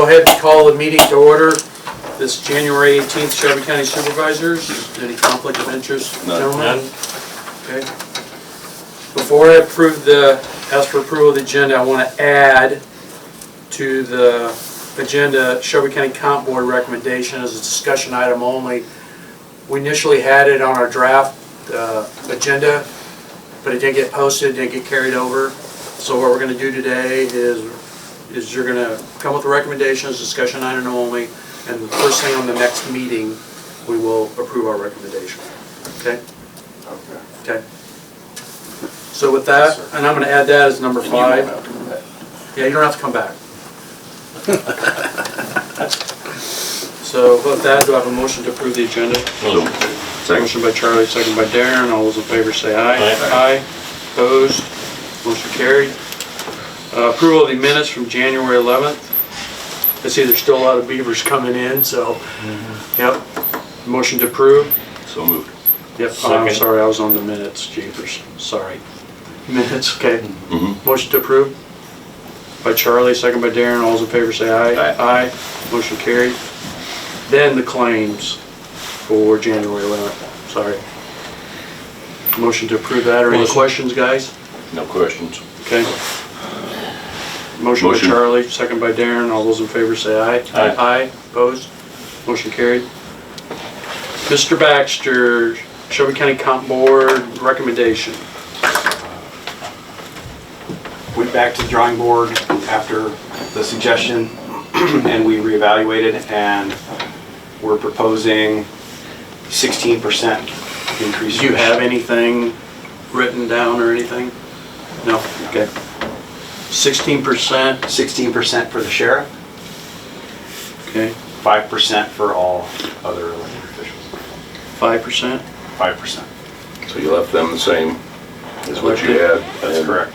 go ahead and call the meeting to order. This January 18th, Shelby County Supervisors. Any conflict of interest, gentlemen? Okay. Before I ask for approval of the agenda, I want to add to the agenda Shelby County Comp Board recommendation as a discussion item only. We initially had it on our draft agenda, but it didn't get posted, didn't get carried over. So what we're going to do today is you're going to come with the recommendations, discussion item only, and the first thing on the next meeting, we will approve our recommendation. Okay? Okay. So with that, and I'm going to add that as number 5. Yeah, you don't have to come back. So with that, do I have a motion to approve the agenda? Motion by Charlie, second by Darren. All those in favor say aye. Aye. Opposed? Motion carried. Approval of the minutes from January 11th. I see there's still a lot of beavers coming in, so, yep. Motion to approve. So moved. Yep, oh, I'm sorry, I was on the minutes, jeepers, sorry. Minutes, okay. Motion to approve by Charlie, second by Darren. All those in favor say aye. Aye. Motion carried. Then the claims for January 11th, sorry. Motion to approve that, or any questions, guys? No questions. Okay. Motion by Charlie, second by Darren. All those in favor say aye. Aye. Aye. Opposed? Motion carried. Mr. Baxter, Shelby County Comp Board recommendation. Went back to the drawing board after the suggestion and we reevaluated, and we're proposing 16% increase. Do you have anything written down or anything? No? Okay. 16%? 16% for the sheriff, Okay. 5% for all other elected officials. 5%? 5%. So you left them the same as what you had? That's correct.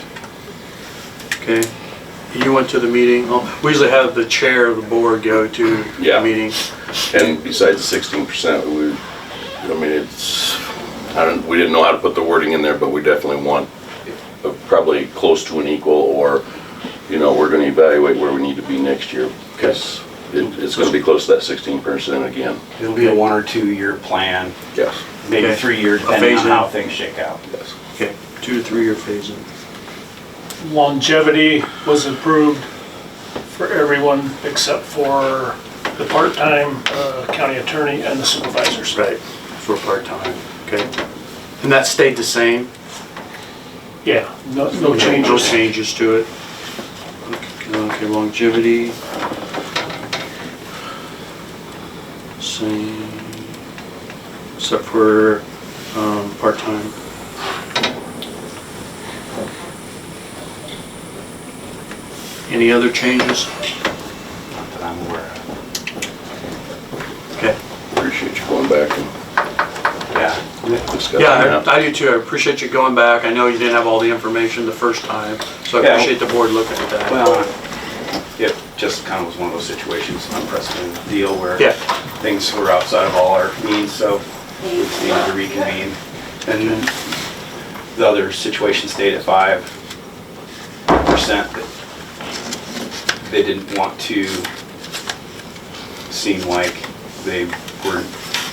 Okay. You went to the meeting. Oh, we usually have the chair of the board go to the meeting. And besides the 16%, we didn't know how to put the wording in there, but we definitely want probably close to an equal, or, we're going to evaluate where we need to be next year, because it's going to be close to that 16% again. It'll be a 1 or 2 year plan. Yes. Maybe Okay. 3 years, depending on how things shake out. Yes. Okay. 2 to 3 year phase-in. Longevity was approved for everyone except for the part-time county attorney and the supervisors. Right. For part-time. Okay. And that stayed the same? Yeah, no No changes. changes to it. Okay, longevity. Same. Except for part-time. Any other changes? Not that I'm aware of. Okay. Appreciate you going back and discussing Yeah, that. I do too. I appreciate you going back. I know you didn't have all the information the first time, so I appreciate the board looking at that. Well, it just kind of was one of those situations, unprecedented deal where things were outside of all our means, so we just needed to reconvene. And then the other situation stayed at 5%. They didn't want to seem like they were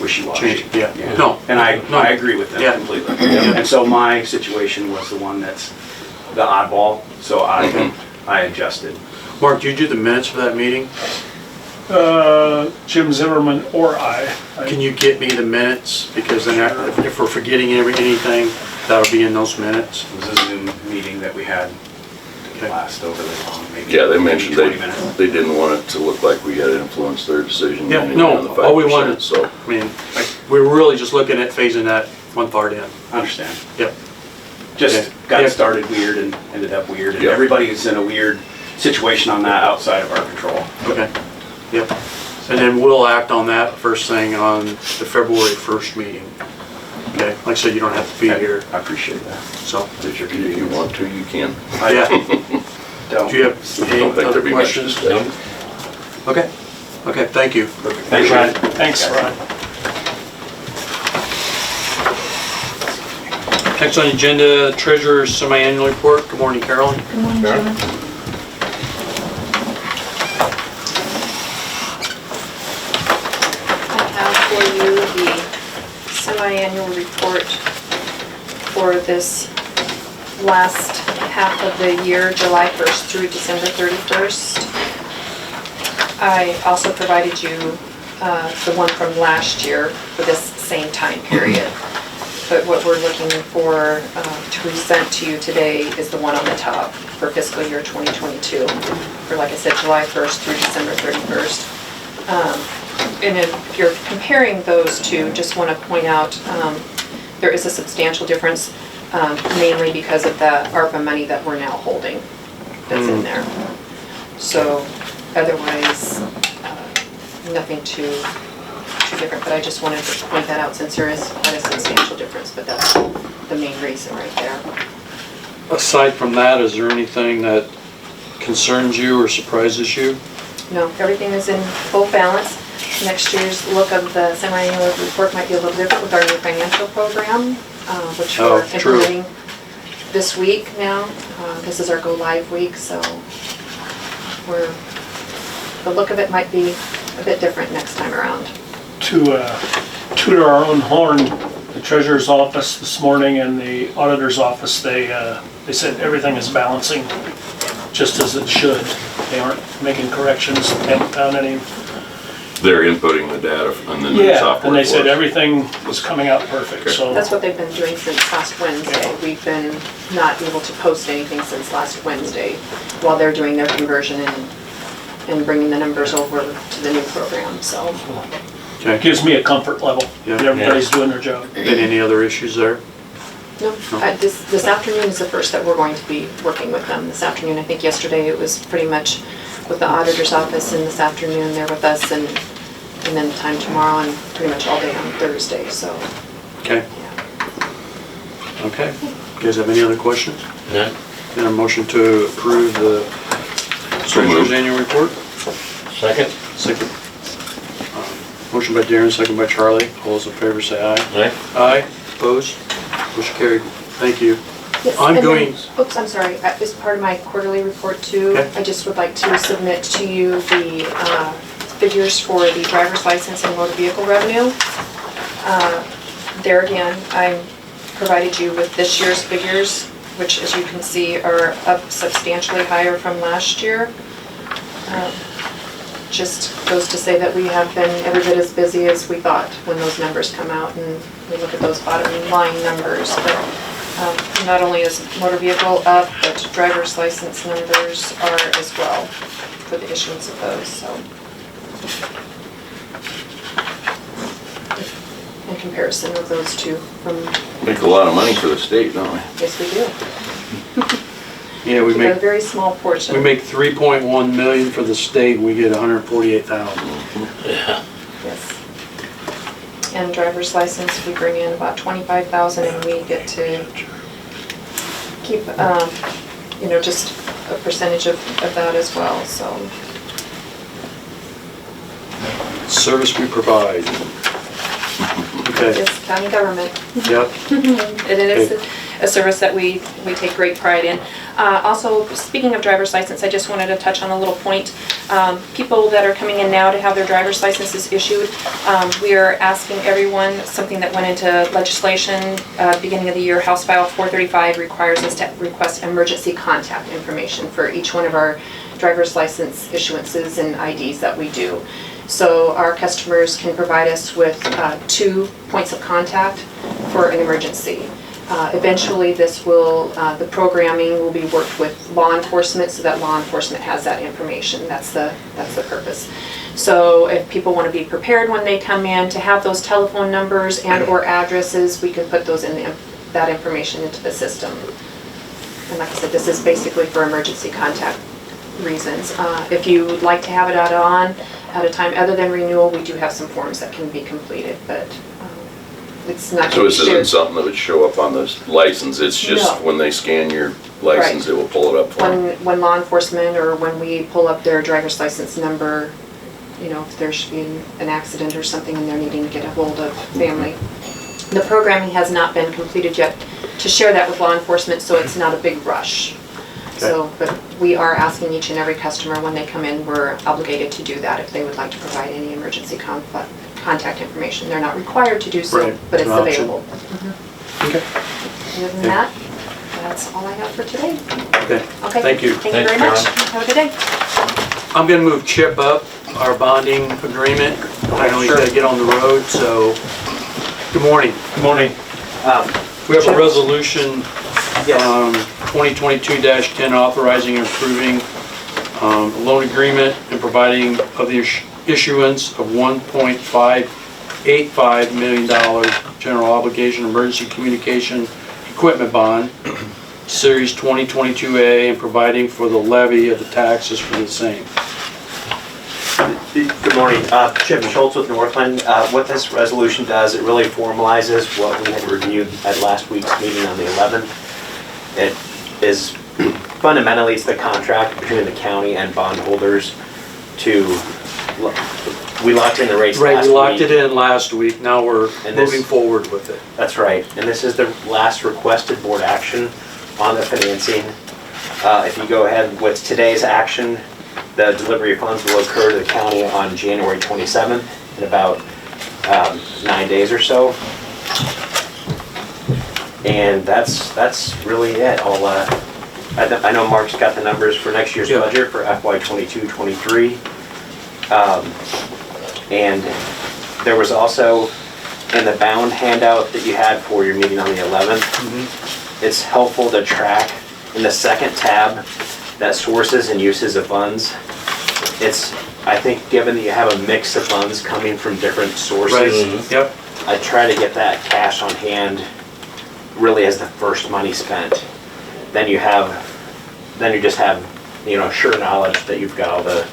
wishy-washy. Yeah. No. And I No. agree with them completely. And so my situation was the one that's the oddball, so I adjusted. Mark, do you do the minutes for that meeting? Jim Zimmerman or I. Can you get me the minutes? Because then if we're forgetting anything, that'll be in those minutes. It was a Zoom meeting that we had last over the long, maybe. Yeah, they mentioned 20 minutes. they didn't want it to look like we had influenced their decision. Yeah, anyway no, on the all we 5%, wanted, so. I mean, we were really just looking at phasing that one part in. I understand. Yep. Just got started weird and ended up weird, and Yep. everybody is in a weird situation on that outside of our control. Okay. Yep. And then we'll act on that first thing on the February 1st meeting. Okay, like I said, you don't have to be here, I appreciate that. so. If you want to, you can. Yeah. Don't. Do you have any Don't think other there'd be much questions? discussion. Okay. Okay, thank you. Thanks, Ryan. Thanks, Ryan. Next on the agenda, Treasurer's Semi-Annual Report. Good morning, Carolyn. Good morning, Chairman. semi-annual report for this last half of the year, July 1st through December 31st. I also provided you the one from last year for this same time period. But what we're looking for to present to you today is the one on the top for fiscal year 2022. For, like I said, July 1st through December 31st. And if you're comparing those two, just want to point out there is a substantial difference, mainly because of the ARPA money that we're now holding that's in there. So otherwise, nothing too different, but I just wanted to point that out since there is quite a substantial difference, but that's the main reason right there. Aside from that, is there anything that concerns you or surprises you? No, everything is in full balance. Next year's look of the semi-annual report might be a little different with our new financial program, which we're implementing this week now. This is our go live week, so the look of it might be a bit different next time around. To toot our own horn, the treasurer's office this morning and the auditor's office, they said everything is balancing just as it should. They aren't making corrections, haven't found any. They're inputting the data and then the software. And they said for us. everything was coming out perfect, so. That's what they've been doing since last Wednesday. We've been not able to post anything since last Wednesday while they're doing their conversion and bringing the numbers over to the new program, so. It gives me a comfort level Yeah. that everybody's doing their job. Any other issues there? No, this afternoon is the first that we're going to be working with them. This afternoon, I think yesterday it was pretty much with the auditor's office, and this afternoon they're with us, and then time tomorrow and pretty much all day on Thursday, so. Okay. Yeah. Okay. You guys have any other questions? No. Then a motion to approve the treasurer's annual report? Second? Second. Motion by Darren, second by Charlie. All those in favor say aye. Aye. Aye. Opposed? Motion carried. Thank you. Yes, I'm and going- then- Oops, I'm sorry. As part of my quarterly report too, Okay. I just would like to submit to you the figures for the driver's license and motor vehicle revenue. There again, I provided you with this year's figures, which as you can see are up substantially higher from last year. Just goes to say that we have been every bit as busy as we thought when those numbers come out and we look at those bottom line numbers. But not only is motor vehicle up, but driver's license numbers are as well for the issuance of those, so. In comparison of those two from, Make a lot of money for the state, don't we? yes, we do. Yeah, we We get a make very small portion. 3.1 million for the state, we get 148,000. Yeah. Yes. And driver's license, we bring in about 25,000 and we get to keep, just a percentage of that as well, so. Service we provide. Okay. Yes, county government. Yep. And it is a service that we take great pride in. Also, speaking of driver's license, I just wanted to touch on a little point. People that are coming in now to have their driver's licenses issued, we are asking everyone, something that went into legislation beginning of the year, House File 435 requires us to request emergency contact information for each one of our driver's license issuances and IDs that we do. So our customers can provide us with 2 points of contact for an emergency. Eventually this will, the programming will be worked with law enforcement so that law enforcement has that information. That's the purpose. So if people want to be prepared when they come in to have those telephone numbers and or addresses, we can put those in that information into the system. And like I said, this is basically for emergency contact reasons. If you would like to have it at a time other than renewal, we do have some forms that can be completed, but it's not. So this isn't something that would show up on this license, it's just No. when they scan your license, Right. it will pull it up for them? When law enforcement or when we pull up their driver's license number, if there should be an accident or something and they're needing to get a hold of family. The programming has not been completed yet to share that with law enforcement, so it's not a big rush. So, but we are asking each and every customer when they come in, we're obligated to do that if they would like to provide any emergency contact information. They're not required to do so, Right, but it's an option. available. Okay. Other than that, that's all I have for today. Okay, Okay. thank you. Thank you very Thanks, much. Have a good day. I'm gonna move Chip up, our bonding agreement. I know he's gotta get on the road, so, good morning. Good morning. We have a resolution, 2022-10 authorizing and approving a loan agreement and providing of the issuance of $1.585 million general obligation emergency communication equipment bond, Series 2022A, and providing for the levy of the taxes for the same. Good morning, Chip Schultz with Northland. What this resolution does, it really formalizes what we had reviewed at last week's meeting on the 11th. It is fundamentally, it's the contract between the county and bondholders to, we locked in the rates last week. Right, we locked it in last week, now we're And this- moving forward with it. That's right, and this is the last requested board action on the financing. If you go ahead with today's action, the delivery of funds will occur to the county on January 27th in about 9 days or so. And that's really it. I know Mark's got the numbers for next year's Yeah. budget for FY 22-23. And there was also in the bound handout that you had for your meeting on the 11th, it's helpful to track in the second tab that sources and uses of funds. It's, I think, given that you have a mix of funds coming from different sources, Right, yep, I try to get that cash on hand really as the first money spent. Then you just have, sure knowledge that you've got all the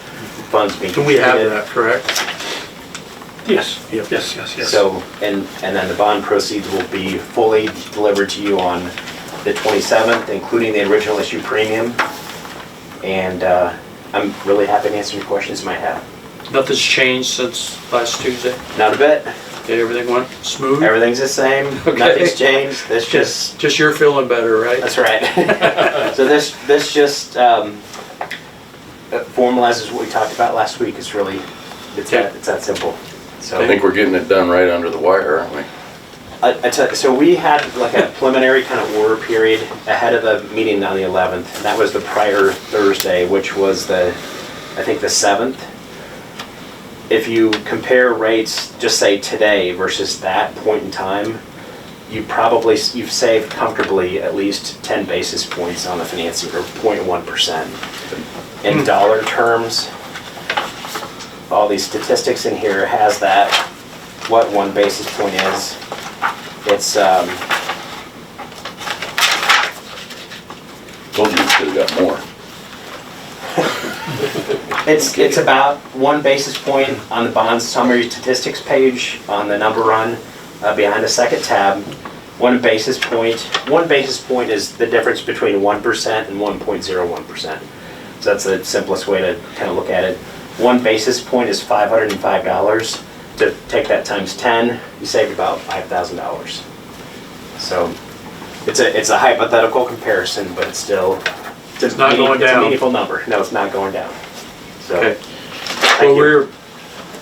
funds being and we have contributed. that, correct? Yes, Yep. yes. So, and then the bond proceeds will be fully delivered to you on the 27th, including the original issue premium. And I'm really happy to answer any questions you might have. Nothing's changed since last Tuesday? Not a bit. Okay, everything went smooth? Everything's the same. Okay. Nothing's changed. This just, Just you're feeling better, right? that's right. So this just formalizes what we talked about last week. It's really, it's that simple. I So, think we're getting it done right under the wire, aren't we? so we had like a preliminary kind of order period ahead of the meeting on the 11th. And that was the prior Thursday, which was I think the 7th. If you compare rates, just say today versus that point in time, you've saved comfortably at least 10 basis points on the financing, or 0.1%. In dollar terms, all these statistics in here has that, what 1 basis point is. It's, Told you we should've got more. it's about 1 basis point on the bond summary statistics page on the number run behind the second tab. 1 basis point is the difference between 1% and 1.01%. So that's the simplest way to kind of look at it. 1 basis point is $505. To take that times 10, you save about $5,000. So it's a hypothetical comparison, but it's still It's not going It's a down. meaningful number. No, it's not going down. So, Okay. thank Well, you.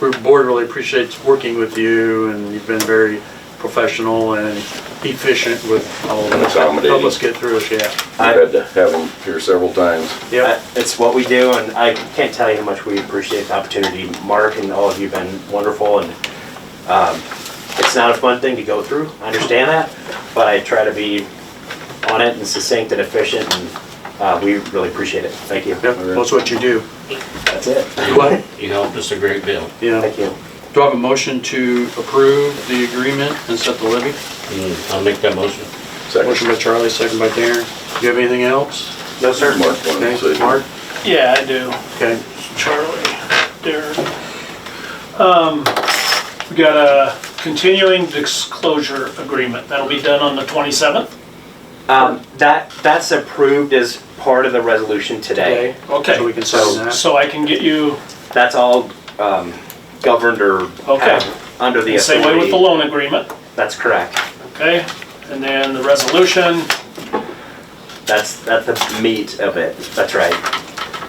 we're board really appreciates working with you, and you've been very professional and efficient with all of And this. accommodating. Help us get through it, yeah. We had to have them here several times. Yep, It's what we do, and I can't tell you how much we appreciate the opportunity. Mark and all of you have been wonderful, and it's not a fun thing to go through. I understand that, but I try to be on it and succinct and efficient, and we really appreciate it. Thank you. yep, that's what you do. That's it. What? You helped us a great deal. Yeah. Thank you. Do I have a motion to approve the agreement and set the levy? I'll make that motion. Motion by Charlie, second by Darren. Do you have anything else? No, sir. Mark wanted to Okay, say. Mark? Yeah, I do. Okay. Charlie, Darren. We got a continuing disclosure agreement. That'll be done on the 27th? That's approved as part of the resolution today. Okay. So we can sign that. So I can get you That's all governed or Okay. under the the same way with the authority. loan agreement, That's correct. okay? And then the resolution That's the meat of it. That's right.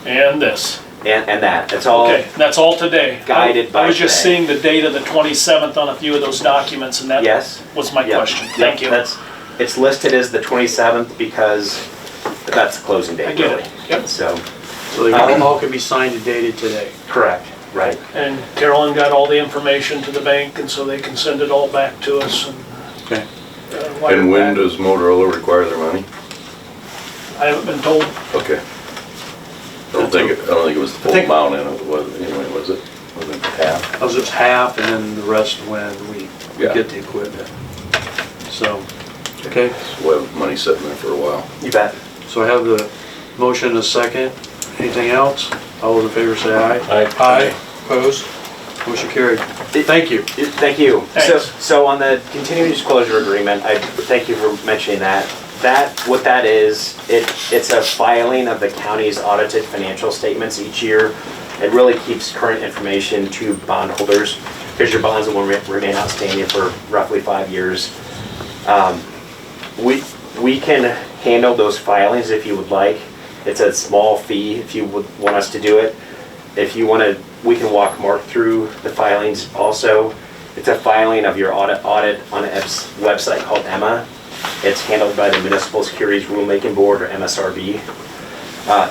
and this. And that, it's all, Okay, that's all today. Guided by I was just today. seeing the date of the 27th on a few of those documents, and that yes. was my Yep. question. Yep, Thank you. It's listed as the 27th because that's the closing date, I get really. it. Yep. So, So they all can be signed and dated today. correct, right. And Carolyn got all the information to the bank, and so they can send it all back to us. And, Okay. wire And it when back. does Motorola require their money? I haven't been told. Okay. I don't think it was the full amount in it, was it, anyway, was it? Was it half? It was just half and then the rest when we Yeah. get the equipment. So, okay, So we'll have money sitting there for a while. You bet. so I have the motion and a second. Anything else? All those in favor say aye. Aye. Aye. Opposed? Motion carried. Thank you. Thank you. Thanks. So on the continuing disclosure agreement, I thank you for mentioning that. What that is, it's a filing of the county's audited financial statements each year. It really keeps current information to bondholders because your bonds will remain outstanding for roughly 5 years. We can handle those filings if you would like. It's a small fee if you would want us to do it. If you want to, we can walk Mark through the filings also. It's a filing of your audit on a website called EMMA. It's handled by the Municipal Securities Rulemaking Board, or MSRB.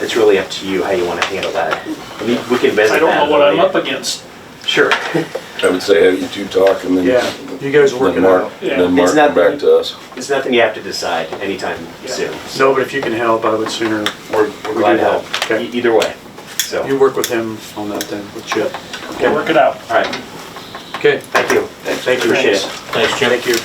It's really up to you how you want to handle that. We can visit that. I don't know what I'm later. up against. Sure. I would say have you two talk and then. Yeah, you guys work then it Mark- out. Yeah. Then Mark It's come not- back to us. It's nothing you have to decide anytime soon. No, but if you can help, I would sooner. We're We glad do to help. that. Okay. Either way. So, You work with him on that then, with Chip. We'll work it out. all right. Okay, Thank you. thank you. Appreciate it. Thanks, Jim. Thank you.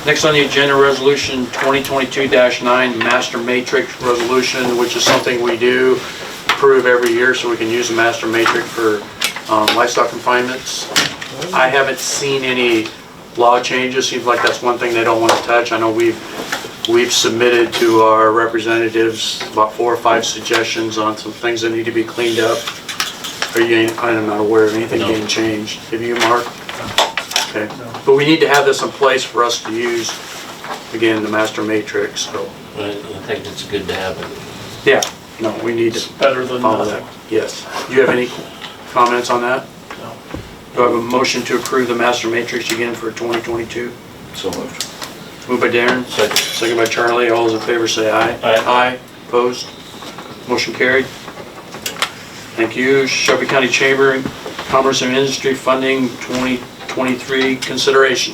Next on the agenda, Resolution 2022-9, Master Matrix Resolution, which is something we do approve every year so we can use the Master Matrix for livestock confinements. I haven't seen any law changes. Seems like that's one thing they don't want to touch. I know we've submitted to our representatives about 4 or 5 suggestions on some things that need to be cleaned up. I'm not aware of anything No. being changed. Have you, Mark? Okay, but we need to have this in place for us to use, again, the master matrix, so, I think it's good to have it. yeah, no, we need It's to better than follow that. nothing. Yes. Do you have any comments on that? No. Do I have a motion to approve the master matrix again for 2022? So moved. Moved by Darren, Second. second by Charlie, all those in favor say aye. Aye. Aye, opposed, motion carried. Thank you. Shelby County Chamber, Commerce and Industry Funding 2023 consideration.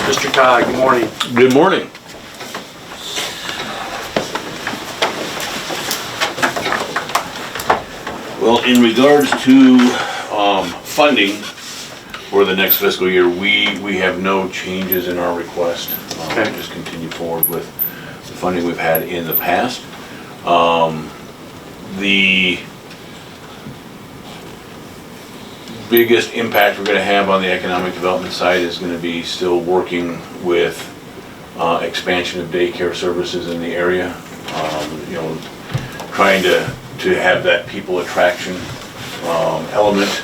Mr. Todd, good morning. Good morning. Well, in regards to funding for the next fiscal year, we have no changes in our request. Okay. Just continue forward with the funding we've had in the past. The biggest impact we're going to have on the economic development side is going to be still working with expansion of daycare services in the area. You know, trying to have that people attraction element.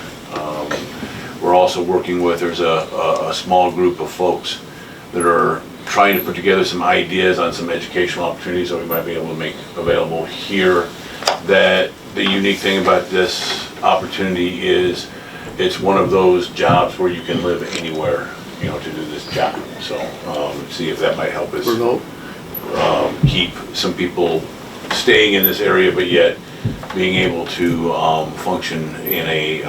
We're also working with, there's a small group of folks that are trying to put together some ideas on some educational opportunities that we might be able to make available here. That the unique thing about this opportunity is it's one of those jobs where you can live anywhere, you know, to do this job. So see if that might help us Remote. keep some people staying in this area, but yet being able to function in a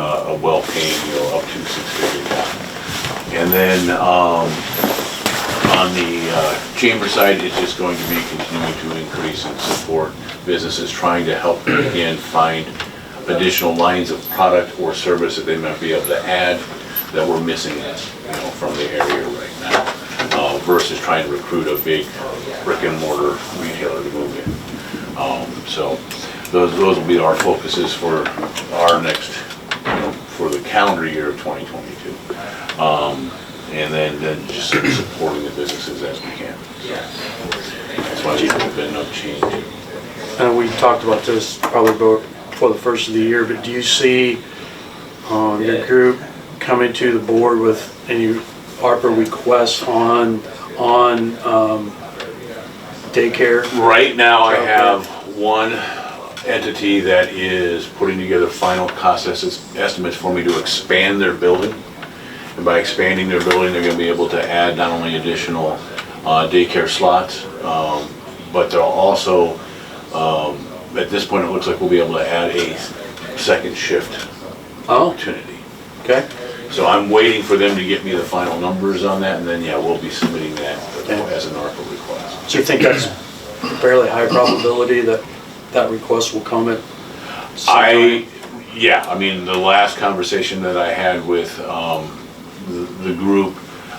well-paying, you know, up to 6-figure job. And then on the chamber side, it's just going to be continuing to increase and support businesses trying to help them again find additional lines of product or service that they might be able to add that we're missing, you know, from the area right now, versus trying to recruit a big brick and mortar retailer to move in. So those will be our focuses for our next, you know, for the calendar year of 2022. And then just supporting the businesses as we can. That's why there's been no change. And we talked about this probably before the first of the year, but do you see your group coming to the board with any ARPA requests on daycare? Right now I have one entity that is putting together final cost estimates for me to expand their building. And by expanding their building, they're gonna be able to add not only additional daycare slots, but they'll also, at this point, it looks like we'll be able to add a second shift Oh, opportunity. okay. So I'm waiting for them to get me the final numbers on that, and then, yeah, we'll be submitting that Okay. as an ARPA request. So you think that's fairly high probability that that request will come at some time? Yeah, I mean, the last conversation that I had with the group,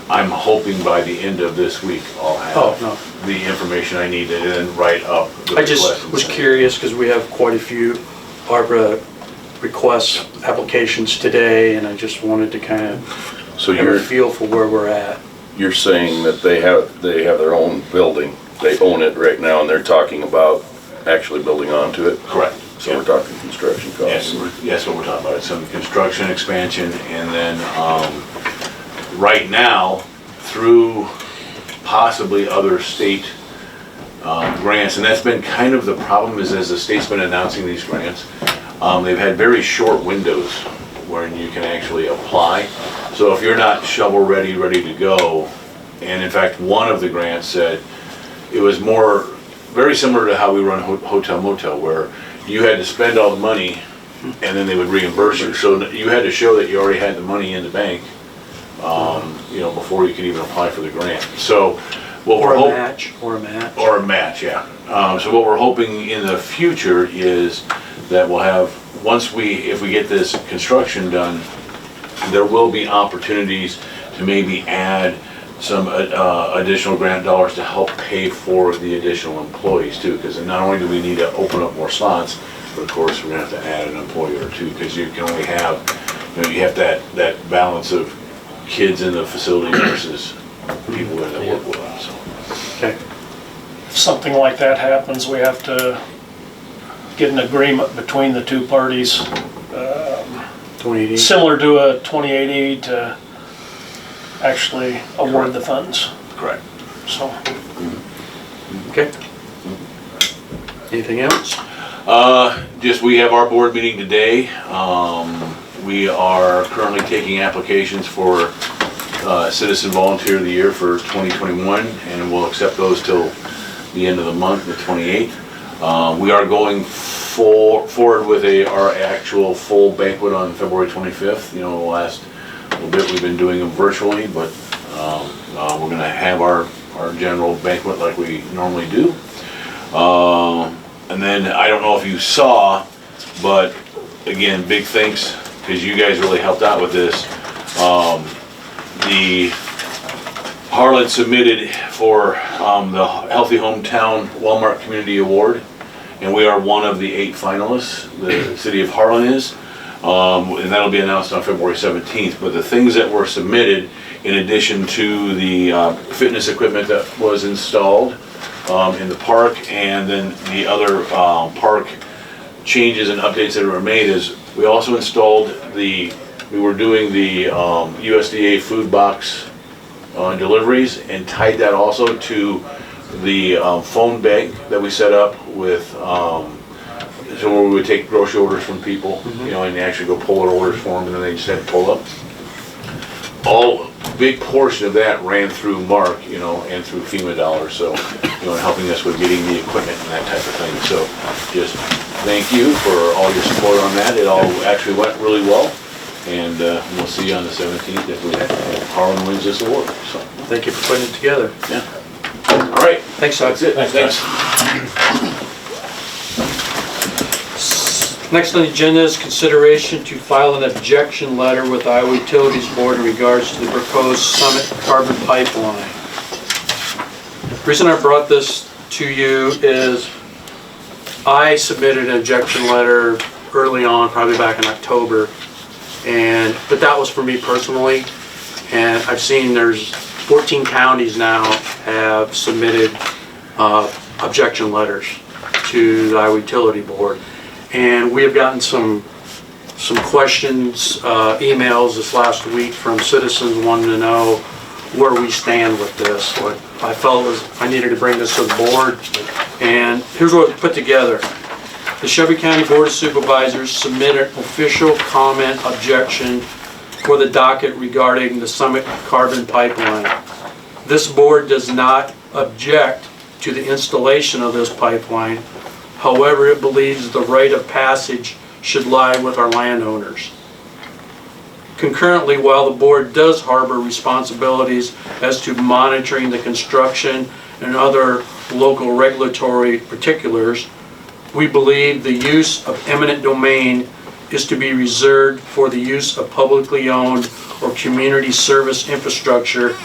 I'm hoping by the end of this week I'll Oh, have no. the information I need to then write up the I request. just and was send it. curious because we have quite a few ARPA request applications today, and I just wanted to kind of So have a feel for where we're at. you're saying that they have their own building, they own it right now, and they're talking about actually building onto it? Correct. So we're talking construction Yes, costs? yes, what we're talking about, some construction expansion, and then, right now, through possibly other state grants, and that's been kind of the problem, is as the state's been announcing these grants, they've had very short windows wherein you can actually apply. So if you're not shovel-ready, ready to go, and in fact, one of the grants said, it was very similar to how we run hotel motel, where you had to spend all the money and then they would reimburse you. So you had to show that you already had the money in the bank, before you could even apply for the grant. So what Or we're a hoping. match, or a match. Or a match, yeah. So what we're hoping in the future is that we'll have, if we get this construction done, there will be opportunities to maybe add some additional grant dollars to help pay for the additional employees too, because not only do we need to open up more slots, but of course, we're gonna have to add an employee or two, because you can only have, you have that balance of kids in the facility versus people that work with them, so. Okay. If something like that happens, we have to get an agreement between the two parties, 2080. similar to a 2080 to actually award the funds, Correct. so. Okay. Anything else? Just, we have our board meeting today. We are currently taking applications for Citizen Volunteer of the Year for 2021, and we'll accept those till the end of the month, the 28th. We are going forward with our actual full banquet on February 25th. The last little bit we've been doing them virtually, but we're gonna have our general banquet like we normally do. And then, I don't know if you saw, but again, big thanks, because you guys really helped out with this. The Harlan submitted for the Healthy Hometown Walmart Community Award, and we are one of the 8 finalists, the city of Harlan is. And that'll be announced on February 17th, but the things that were submitted, in addition to the fitness equipment that was installed in the park, and then the other park changes and updates that were made, is we also installed we were doing the USDA food box deliveries, and tied that also to the phone bank that we set up with, so where we would take grocery orders from people, and actually go pull their orders for them, and then they just had to pull up. Big portion of that ran through Mark, and through FEMA dollars, so, helping us with getting the equipment and that type of thing. So just thank you for all your support on that. It all actually went really well, and we'll see you on the 17th if Harlan wins this award, so. Thank you for putting it together. Yeah. All right. Thanks, Doug. That's it. Thanks. Next on the agenda is consideration to file an objection letter with Iowa Utilities Board in regards to the proposed Summit Carbon Pipeline. The reason I brought this to you is I submitted an objection letter early on, probably back in October, but that was for me personally, and I've seen there's 14 counties now have submitted objection letters to the Iowa Utility Board. And we have gotten some questions, emails this last week from citizens wanting to know where we stand with this. What I felt was I needed to bring this to the board. And here's what we put together. the Shelby County Board of Supervisors submit an official comment objection for the docket regarding the Summit Carbon Pipeline. This board does not object to the installation of this pipeline. However, it believes the right of passage should lie with our landowners. Concurrently, while the board does harbor responsibilities as to monitoring the construction and other local regulatory particulars, we believe the use of eminent domain is to be reserved for the use of publicly owned or community service infrastructure,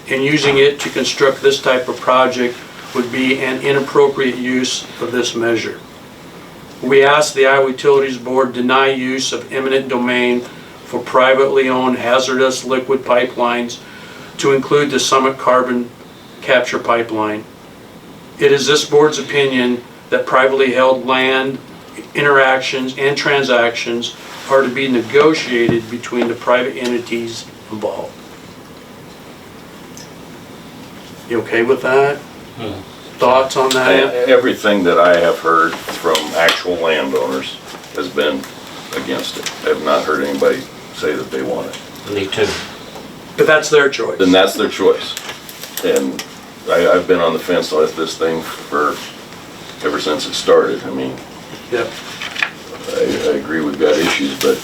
and using it to construct this type of project would be an inappropriate use of this measure. We ask the Iowa Utilities Board deny use of eminent domain for privately owned hazardous liquid pipelines to include the Summit Carbon Capture Pipeline. It is this board's opinion that privately held land interactions and transactions are to be negotiated between the private entities involved. You okay with that? Thoughts on that? Everything that I have heard from actual landowners has been against it. I have not heard anybody say that they want it. Me too. But that's their choice. Then that's their choice. And I've been on the fence with this thing ever since it started. I mean, Yep. I agree we've got issues, but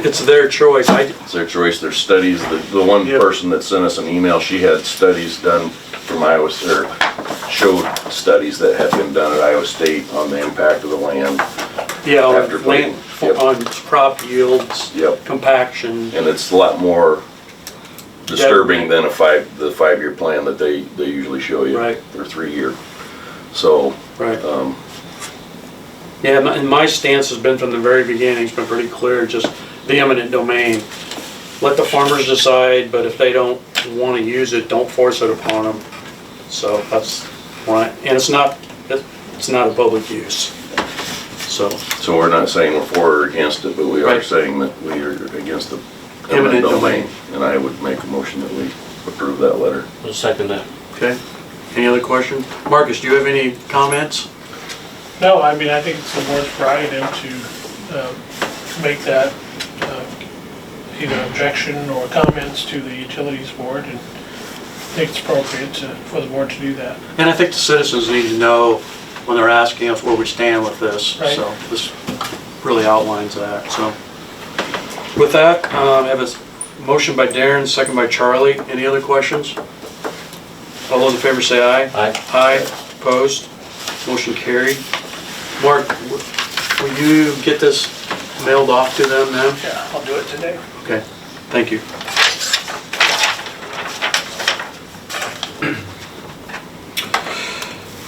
It's their choice. it's their choice. There's studies. The one Yep. person that sent us an email, she had studies done from Iowa, or showed studies that had been done at Iowa State on the impact of the land. Yeah, After on putting- land, yep. on crop yields, Yep. compaction. And it's a lot more disturbing than the 5-year plan that they usually show you. Right. Or 3-year. So, Right. Yeah, and my stance has been from the very beginning, it's been pretty clear, just the eminent domain. Let the farmers decide, but if they don't want to use it, don't force it upon them. So that's why, and it's not a public use. So, so we're not saying we're for or against it, but we are Right. saying that we are against the Eminent domain. And I would make a motion that we approve that letter. I'll second that. okay. Any other questions? Marcus, do you have any comments? No, I mean, I think it's the board's prerogative to make that either objection or comments to the utilities board, and I think it's appropriate for the board to do that. And I think the citizens need to know when they're asking us where we stand with this. Right. So this really outlines that, so. With that, I have a motion by Darren, second by Charlie. Any other questions? All those in favor say aye. Aye. Aye, opposed, motion carried. Mark, will you get this mailed off to them now? Yeah, I'll do it today. Okay, thank you.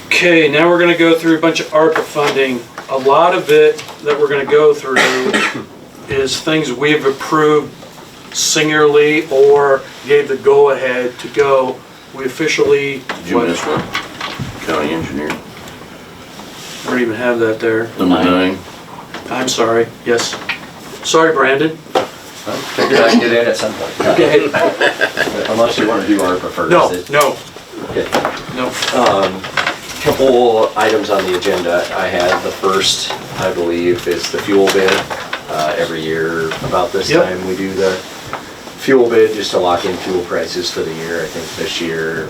Okay, now we're gonna go through a bunch of ARPA funding. A lot of it that we're gonna go through is things we've approved singularly or gave the go-ahead to go. We officially, Did you miss one? County engineer. I don't even have that there. Number 9. I'm sorry, yes. Sorry, Brandon. Figured I'd get in at some point. Okay. Unless you want to do ARPA first. No, Okay. no. Couple items on the agenda I had. The first, I believe, is the fuel bid. Every year about this Yep. time, we do the fuel bid just to lock in fuel prices for the year. I think this year,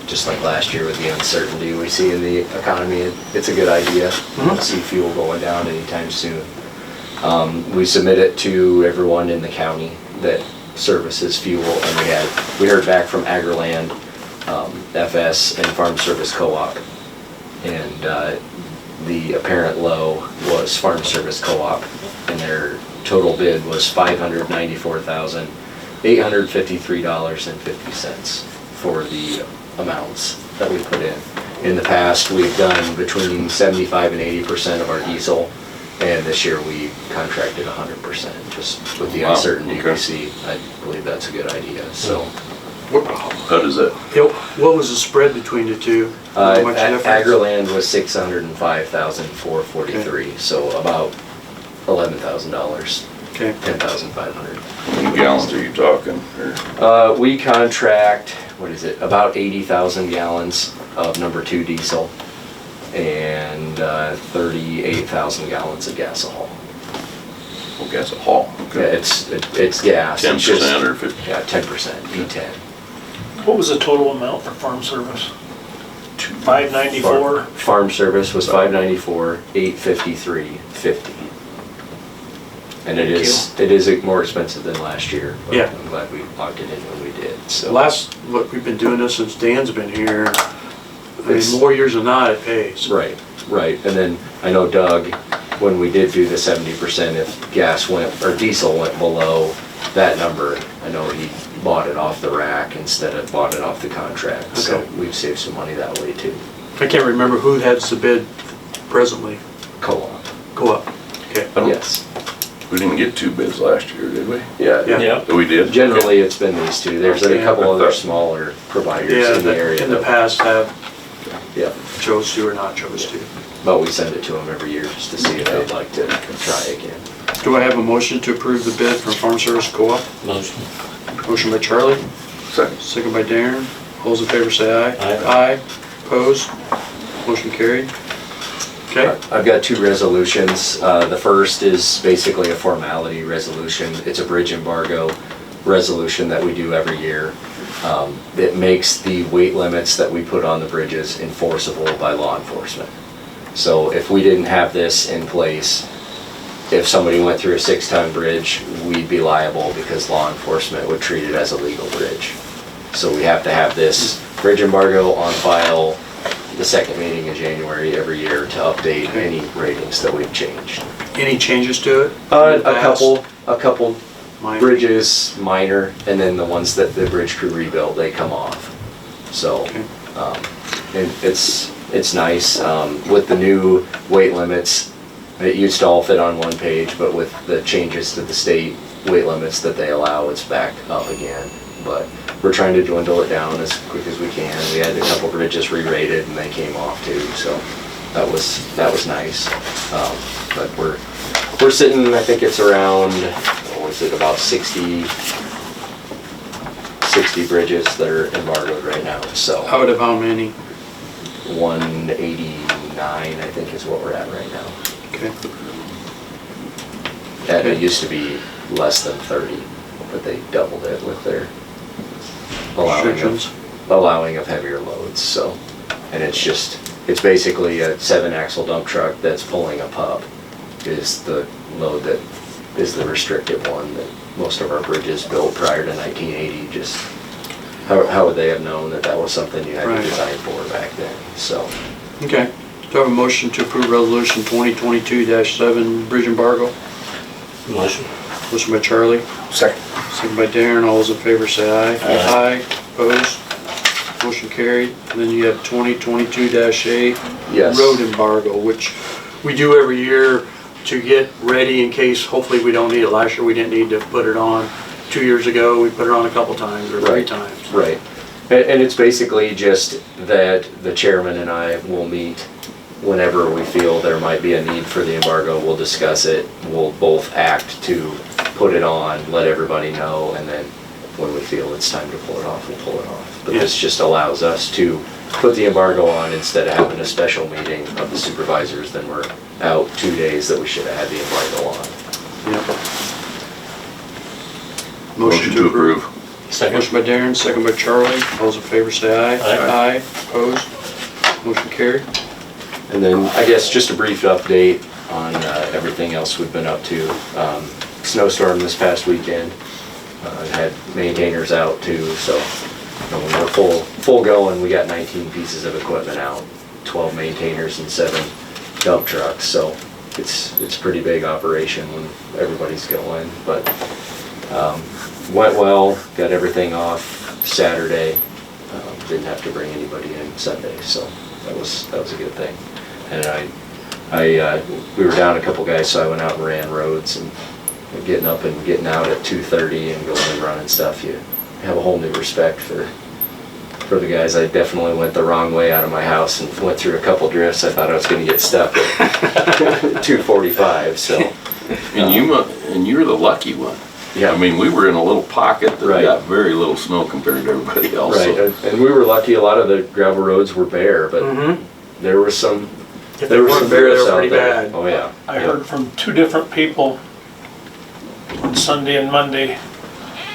just like last year with the uncertainty we see in the economy, it's a good idea. I don't see fuel going down anytime soon. We submit it to everyone in the county that services fuel, and we heard back from Agriland, FS, and Farm Service Co-op. And the apparent low was Farm Service Co-op, and their total bid was $594,853.50 for the amounts that we put in. In the past, we've done between 75 and 80% of our diesel, and this year we contracted 100%. Just with the Wow, uncertainty we okay. see, I believe that's a good idea, so. How does that? What was the spread between the two? How much difference? Agriland was $605,443, so about $11,000, Okay, $10,500. How many gallons are you talking? Or- We contract, what is it, about 80,000 gallons of number 2 diesel. and 38,000 gallons of gasohol. Well, gas a haul. Yeah, it's gas. It's just- 10% or 50? Yeah, 10%, E10. What was the total amount for farm service? 594? Farm service was 594, 853.50. And it is more expensive than last year, but Yeah. I'm glad we locked it in when we did, so. Look, we've been doing this since Dan's been here. I mean, It's- more years than not, it pays. Right, right, and then I know Doug, when we did do the 70%, if gas went, or diesel went below that number, I know he bought it off the rack instead of bought it off the contract, so Okay. we've saved some money that way too. I can't remember who has the bid presently. Co-op, Go up. Okay. I don't- yes, We didn't get 2 bids last year, did we? yeah. Yeah. Oh, we did? Generally, it's been these two, there's a Okay. couple other smaller providers Yeah, in the area. in the that- past have Yeah, chose to or not chose to. but we send it to them every year just to see if they'd like to try again. Do I have a motion to approve the bid from Farm Service Co-op? Motion. Motion by Charlie, Second. second by Darren. All those in favor say aye. Aye. Aye. Opposed? Motion carried. Okay. I've got 2 resolutions. The first is basically a formality resolution. It's a bridge embargo resolution that we do every year. It makes the weight limits that we put on the bridges enforceable by law enforcement. So if we didn't have this in place, if somebody went through a 6-ton bridge, we'd be liable because law enforcement would treat it as a legal bridge. So we have to have this bridge embargo on file the second meeting in January every year to update any ratings that we've changed. Any changes to it? A couple Minor. bridges, minor, and then the ones that the bridge crew rebuilt, they come off. So, Okay. and it's nice, with the new weight limits, it used to all fit on one page, but with the changes to the state weight limits that they allow, it's back up again. But we're trying to dwindle it down as quick as we can. We had a couple bridges re-rated and they came off too, so that was nice. But we're sitting, I think it's around, what was it, about 60 bridges that are embargoed right now, so Out of how many? 189, I think is what we're at right now. Okay. And it used to be less than 30, but they doubled it with their Restrictions. allowing of heavier loads, so. And it's basically a 7-axle dump truck that's pulling a pup is the load that is the restricted one that most of our bridges built prior to 1980, just, how would they have known that that was something you had Right. to design for back then, so. Okay. Do I have a motion to approve resolution 2022-7 bridge embargo? Motion. Motion by Charlie, Second. second by Darren. All those in favor say aye. Aye. Opposed? Motion carried. And then you have 2022-8 Yes. road embargo, which we do every year to get ready in case, hopefully we don't need it. Last year, we didn't need to put it on. 2 years ago, we put it on a couple times or 3 Right. times. Right. And it's basically just that the chairman and I will meet whenever we feel there might be a need for the embargo. We'll discuss it. We'll both act to put it on, let everybody know, and then when we feel it's time to pull it off, we'll pull it off. But this just allows us to put the embargo on instead of having a special meeting of the supervisors, then we're out 2 days that we should have had the embargo on. Yep. Motion to approve. Second. Motion by Darren, second by Charlie. All those in favor say aye. Aye. Opposed? Motion carried. And then, I guess, just a brief update on everything else we've been up to. Snowstorm this past weekend, had maintainers out too, so we're full going. We got 19 pieces of equipment out, 12 maintainers and 7 dump trucks, so it's a pretty big operation when everybody's going, but went well, got everything off Saturday, didn't have to bring anybody in Sunday, so that was a good thing. And we were down a couple guys, so I went out and ran roads and getting up and getting out at 2:30 and going and running stuff. You have a whole new respect for the guys. I definitely went the wrong way out of my house and went through a couple drifts. I thought I was going to get stuck at 2:45. So. And you're the lucky one. Yeah. I mean, we were in a little pocket that Right. got very little snow compared to everybody else. Right, so- and we were lucky. A lot of the gravel roads were bare, but Mm-hmm. there were some If they weren't there, they were pretty bad. Oh, yeah. I heard from 2 different people on Sunday and Monday,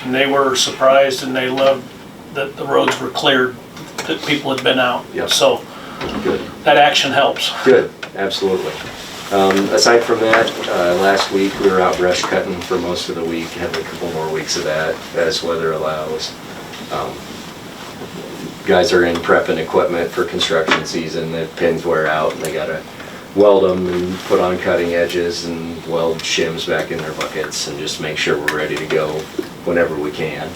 and they were surprised and they loved that the roads were cleared, that people had been out. Yep. So Good. that action helps. Good, absolutely. Aside from that, last week we were out brush cutting for most of the week, having a couple more weeks of that as weather allows. Guys are in prepping equipment for construction season, the pins wear out and they gotta weld them and put on cutting edges and weld shims back in their buckets and just make sure we're ready to go whenever we can.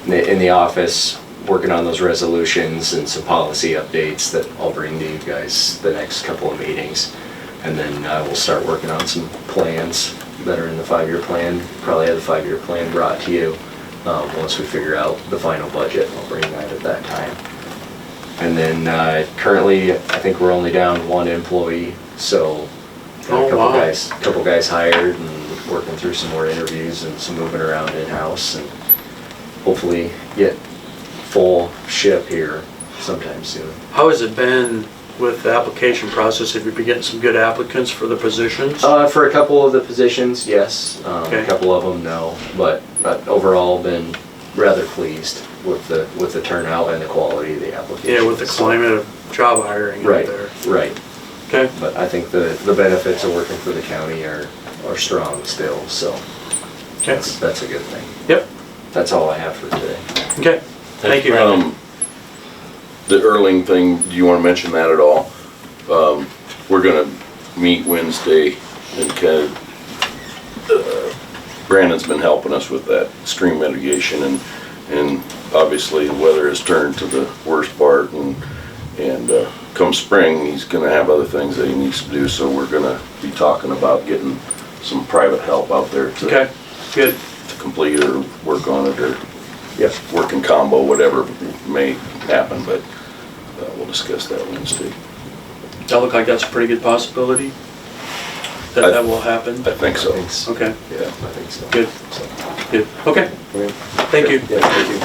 In the office, working on those resolutions and some policy updates that I'll bring to you guys the next couple of meetings. And then we'll start working on some plans that are in the 5-year plan. Probably have the 5-year plan brought to you once we figure out the final budget. I'll bring that at that time. And then currently, I think we're only down 1 employee, so got a couple guys hired and working through some more interviews and some moving around in-house and hopefully get full ship here sometime soon. How has it been with the application process? Have you been getting some good applicants for the positions? For a couple of the positions, yes. Okay. A couple of them, no. But overall, been rather pleased with the turnout and the quality of the applications. Yeah, with the climate of job hiring out Right, there. right. Okay. But I think the benefits of working for the county are strong still, so Okay. that's a good thing. Yep. That's all I have for today. Okay. Thank you. The Erling thing, do you want to mention that at all? We're gonna meet Wednesday and kind of, Brandon's been helping us with that stream mitigation and obviously the weather has turned to the worst part and come spring, he's gonna have other things that he needs to do, so we're gonna be talking about getting some private help out there Okay, good. to complete or work on it or Yep. work in combo, whatever may happen, but we'll discuss that Wednesday. That look like that's a pretty good possibility that will happen? I think so. Thanks. Okay, Yeah. I think so. good, So, good. Okay, okay. thank you. Yeah, thank you.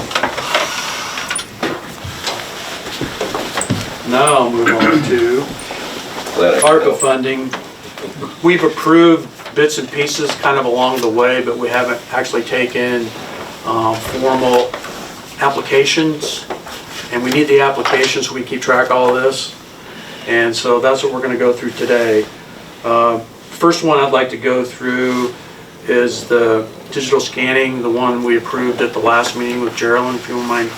Now I'll move on to Glad I could ARPA help. funding. We've approved bits and pieces kind of along the way, but we haven't actually taken formal applications. And we need the applications so we keep track of all of this. And so that's what we're gonna go through today. First one I'd like to go through is the digital scanning, the one we approved at the last meeting with Geraldine, if you wouldn't mind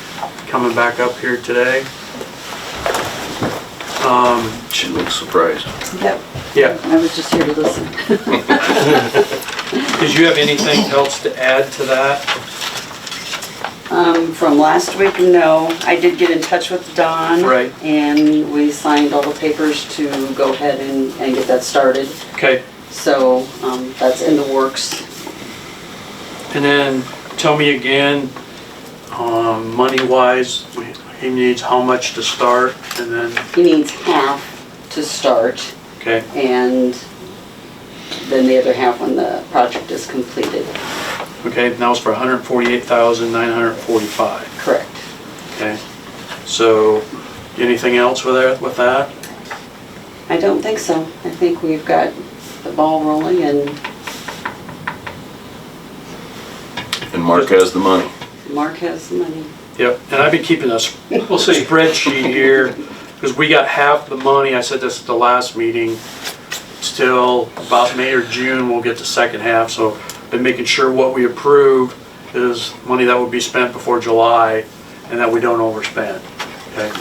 coming back up here today. She looks surprised. Yep, Yeah, I was just here to listen. did you have anything else to add to that? From last week, no. I did get in touch with Don. Right. And we signed all the papers to go ahead and get that started. Okay, So, that's in the works. and then tell me again, money-wise, he needs how much to start, and then, He needs half to start okay, and then the other half when the project is completed. okay, now it's for 148,945. Correct. Okay, so anything else with that? I don't think so. I think we've got the ball rolling and And Mark has the money. Mark has the money. Yep, and I've been keeping a We'll see. spreadsheet here, because we got half the money, I said this at the last meeting, still about May or June, we'll get the second half, so been making sure what we approve is money that will be spent before July, and that we don't overspend, okay?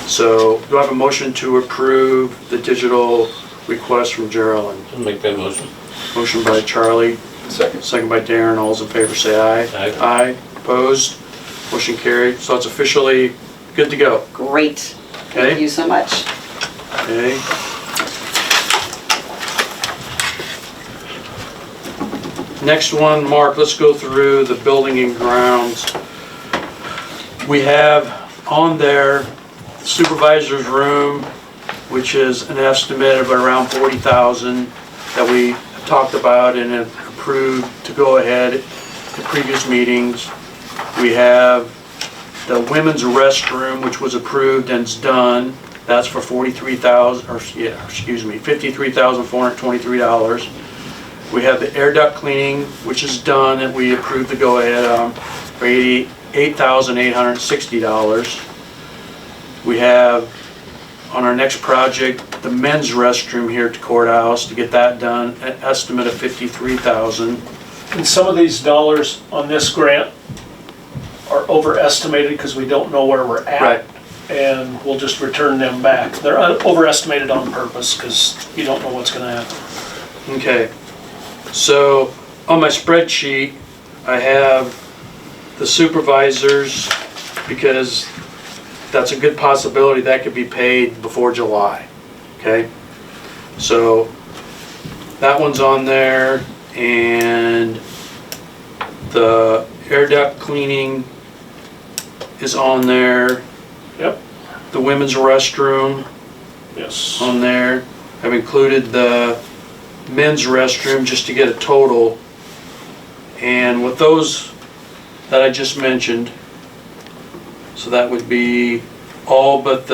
So, do I have a motion to approve the digital request from Geraldine? I'll make that motion. Motion by Charlie, Second. second by Darren, all's in favor say aye. Aye. Aye, opposed, motion carried, so it's officially good to go, Great. okay? Thank you so much. Okay. Next one, Mark, let's go through the building and grounds. We have on there supervisor's room, which is an estimate of around 40,000 that we talked about and have approved to go ahead at previous meetings. We have the women's restroom, which was approved and is done, That's for $53,423. We have the air duct cleaning, which is done, and we approved the go-ahead for $88,860. We have, on our next project, the men's restroom here at the courthouse, to get that done, an estimate of $53,000. And some of these dollars on this grant are overestimated because we don't know where we're at. Right. And we'll just return them back. They're overestimated on purpose because you don't know what's gonna happen. Okay, so on my spreadsheet, I have the supervisors, because that's a good possibility that could be paid before July, okay? So that one's on there, and the air duct cleaning is on there. Yep. The women's restroom Yes. on there. I've included the men's restroom just to get a total. And with those that I just mentioned, so that would be all but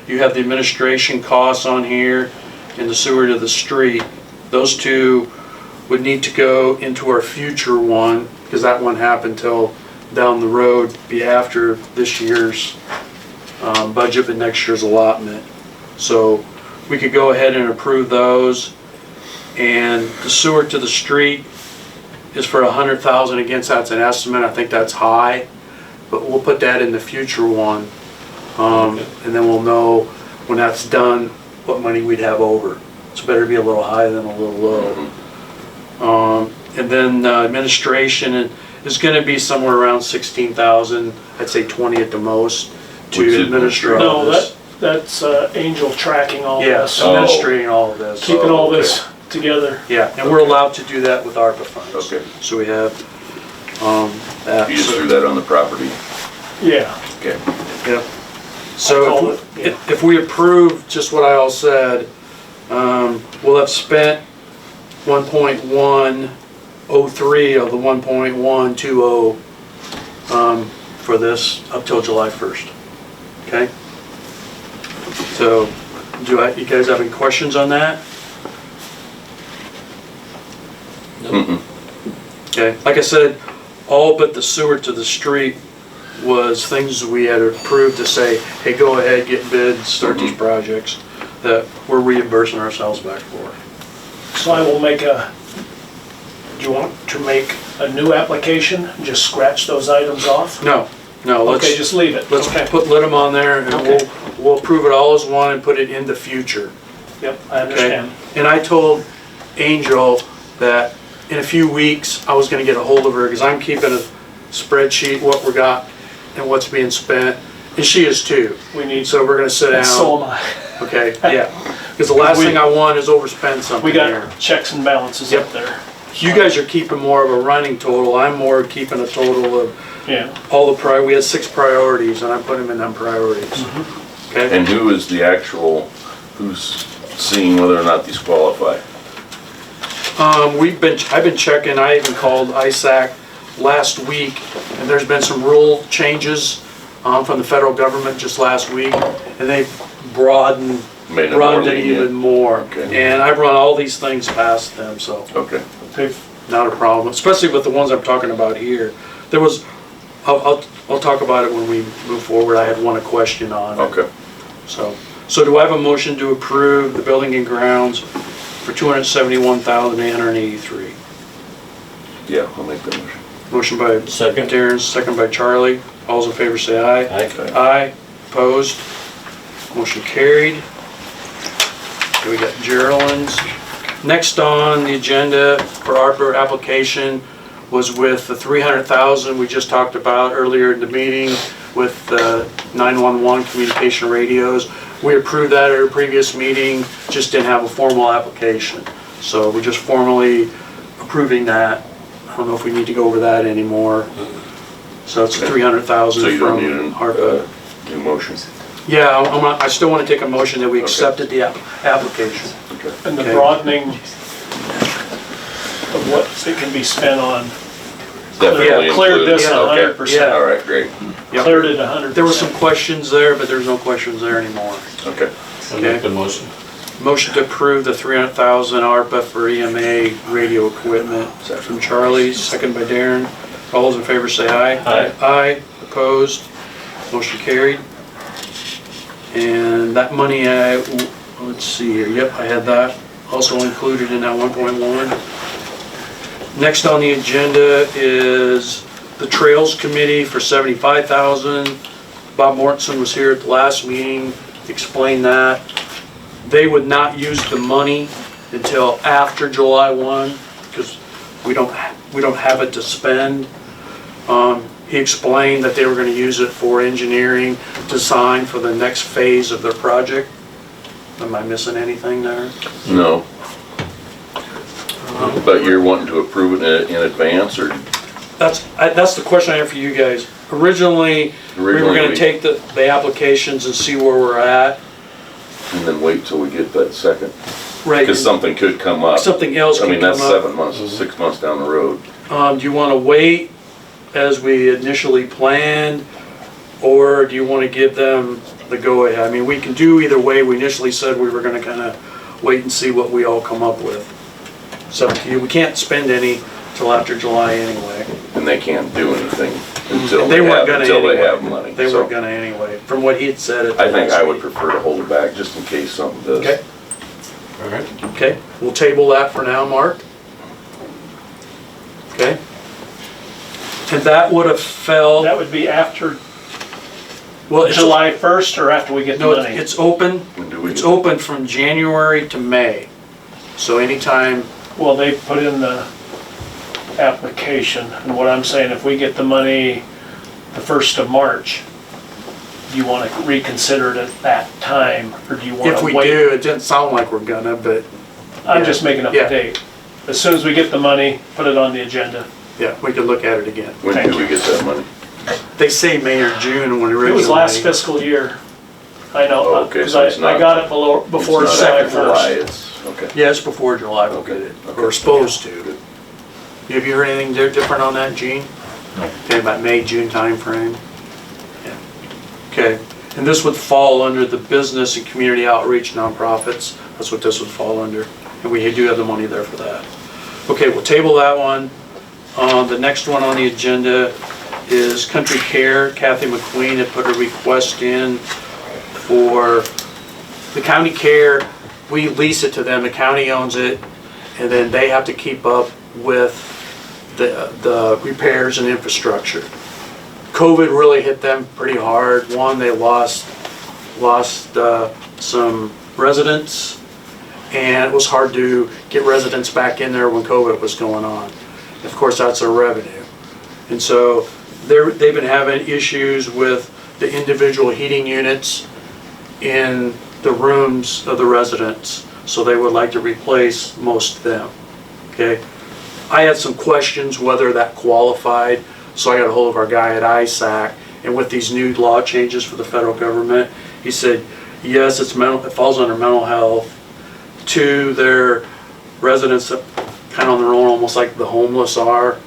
you have the administration costs on here and the sewer to the street. Those two would need to go into our future one, because that one happened till down the road, be after this year's budget, but next year's allotment. So we could go ahead and approve those. And the sewer to the street is for $100,000. Against that's an estimate. I think that's high, but we'll put that in the future one, and then we'll know when that's done what money we'd have over. So better be a little high than a little low. And then administration is going to be somewhere around 16,000. I'd say 20 at the most to What's administrate all No, this. that's Angel tracking all Yes, this. administrating all of this. Keeping all okay. this together. Yeah, and we're allowed to do that with ARPA funds. Okay. So we have that. You just threw that on the property. Yeah. Okay. Yep. I'll So call it, yeah. if we approve just what I all said, we'll have spent 1.103 of the 1.120 for this up till July 1st. Okay? So you guys have any questions on that? Okay, like I said, all but the sewer to the street was things we had approved to say, hey, go ahead, get bids, start these projects that we're reimbursing ourselves back for. So I will do you want to make a new application and just scratch those items off? No, let's, Okay, just leave it. let's Okay. let them on there, and Okay. we'll approve it all as one and put it in the future. Yep, I understand. And I told Angel that in a few weeks, I was gonna get a hold of her, because I'm keeping a spreadsheet, what we got and what's being spent, and she is too. We need, So we're gonna sit down. so am I. Okay, yeah, because the last thing I want is overspend something We here. got checks and balances Yep. up there. You guys are keeping more of a running total, I'm more keeping a total of Yeah. all the we had 6 priorities, and I put them in them priorities. Okay? And who is the actual, who's seeing whether or not these qualify? I've been checking, I even called ISAC last week, and there's been some rule changes from the federal government just last week, and they broadened Made it more it lenient. even more. Okay. And I've run all these things past them, so Okay. They've, not a problem, especially with the ones I'm talking about here. There was, I'll talk about it when we move forward. I had a question on it. Okay. So do I have a motion to approve the building and grounds for $271,883? Yeah, I'll make that motion. Motion by Second. Darren, second by Charlie. All those in favor say aye. Aye. Aye. Opposed? Motion carried. Okay, we got Geraldine's. Next on the agenda for ARPA application was with the $300,000 we just talked about earlier in the meeting with 911 communication radios. We approved that at our previous meeting, just didn't have a formal application. So we're just formally approving that. I don't know if we need to go over that anymore. So it's Okay. $300,000 So you don't from need a ARPA. new motion? Yeah, I still want to take a motion that we accepted the application. Okay. and the Okay. broadening of what it can be spent on Definitely Cleared this included. Okay. 100%. All right, great. Yep. Cleared it 100%. There were some questions there, but there's no questions there anymore. Okay. I'll make the motion. Motion to approve the 300,000 ARPA for EMA radio equipment. From Charlie, second by Darren. All those in favor say aye. Aye. Aye, opposed, motion carried. And that money, let's see here, yep, I had that also included in that 1.1. Next on the agenda is the Trails Committee for 75,000. Bob Mortensen was here at the last meeting, explained that. They would not use the money until after July 1, because we don't have it to spend. He explained that they were gonna use it for engineering design for the next phase of their project. Am I missing anything there? No. But you're wanting to approve it in advance, or? That's the question I have for you guys. Originally, we were Originally, gonna we- take the applications and see where we're at. And then wait till we get that second, Right. because something could come up. Something else I can mean, come that's up. 7 months, 6 months down the road. Do you wanna wait as we initially planned? Or do you wanna give them the go-ahead? I mean, we can do either way. We initially said we were gonna kinda wait and see what we all come up with. It's up to you. We can't spend any till after July anyway. And they can't do anything until They they weren't have, gonna until they anyway. have money. They So weren't gonna anyway, from what he had said at the I think last I would meeting. prefer to hold it back just in case something does. Okay, All right. okay, we'll table that for now, Mark. Okay. And that would have fell, That would be after well, it's, July 1st or after we get the no, money? it's open, When do we it's get- open from January to May. So anytime, Well, they put in the application, and what I'm saying, if we get the money the 1st of March, do you want to reconsider it at that time, or do you want if to we wait? do, it didn't sound like we're gonna, but I'm just making up Yeah. a date. As soon as we get the money, put it on the agenda. yeah, we could look at it again. When Thank do we get that money? They say May or June when It originally. was last fiscal year. I know, Oh, okay, 'cause so it's I not- got it before It's July not after July, 1st. it's, okay. Yeah, it's before July we'll get it, Okay. or supposed to. Have you heard anything different on that, Gene? No. Okay, about May, June timeframe? Yeah. Okay, and this would fall under the business and community outreach nonprofits. That's what this would fall under, and we do have the money there for that. Okay, we'll table that one. The next one on the agenda is Country Care. Kathy McQueen had put a request in for the county care. We lease it to them, the county owns it, and then they have to keep up with the repairs and infrastructure. COVID really hit them pretty hard. One, they lost some residents, and it was hard to get residents back in there when COVID was going on. Of course, that's their revenue. And so they've been having issues with the individual heating units in the rooms of the residents, so they would like to replace most of them, okay? I had some questions whether that qualified, so I got a hold of our guy at ISAC, and with these new law changes for the federal government, he said, yes, it falls under mental health. To their residents that kind of on their own, almost like the homeless are.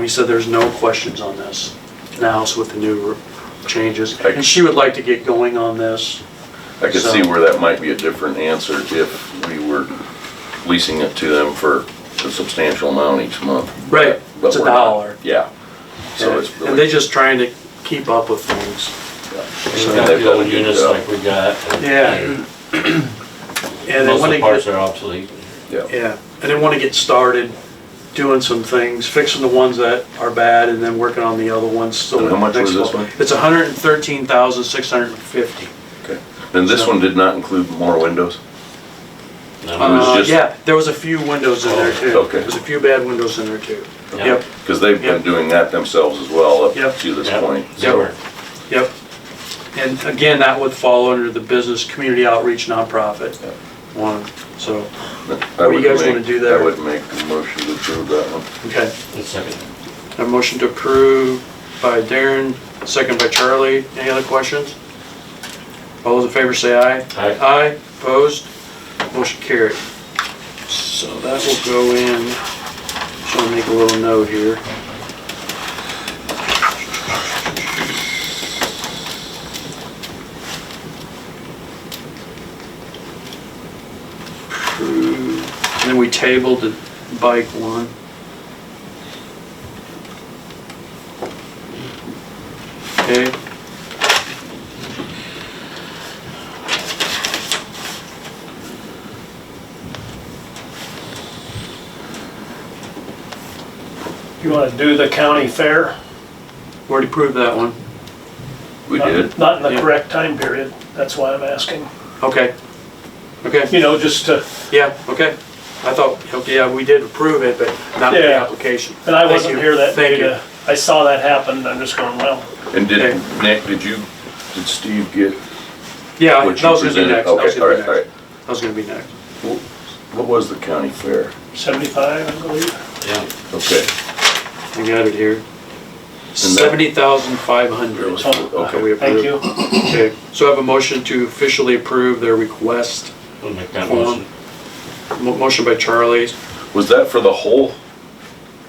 He said there's no questions on this now, so with the new changes. And she would like to get going on this. I could see where that might be a different answer if we were leasing it to them for a substantial amount each month. Right, But it's we're not. $1. Yeah. So it's And really. they're just trying to keep up with things. We got the old units like we got. Yeah. And they Most of want the to parts get, are obsolete. yeah, and they want to get started doing some things, fixing the ones that are bad and then working on the other ones. So And how much next was this fall. one? It's $113,650. Okay. And this one did not include more windows? No, was just- Yeah, there was a few windows in there too. okay. There's a few bad windows in there too. Yeah. Yep, Because they've been Yep. doing that themselves as well up Yep. to this Yep. point. Sewer. yep. And again, that would fall under the business community outreach nonprofit one, so, I What do you would guys make- wanna do there? I would make a motion to approve that one. okay. A second. A motion to approve by Darren, second by Charlie. Any other questions? All those in favor say aye. Aye. Aye, opposed, motion carried. So that will go in, just want to make a little note here. tabled the bike one. Okay. You want to do the county fair? We already proved that one. We did. Not in the Yeah. correct time period, that's why I'm asking. Okay. Okay, You know, just to, yeah, okay. I thought, okay, yeah, we did approve it, but not the Yeah. application. and I Thank wasn't you. here that Thank day you. to, I saw that happen, I'm just going, well, And Okay. did, Nick, did Steve get Yeah, what that you was gonna be presented? next. That was Okay, all gonna be right, all next. right. That was gonna be next. What was the county fair? 75, I believe. Yeah. Okay. I got it here. 70,500. Okay. We Thank approved. you. Okay, so I have a motion to officially approve their request. We'll make that Form. motion. Motion by Charlie. Was that for the whole?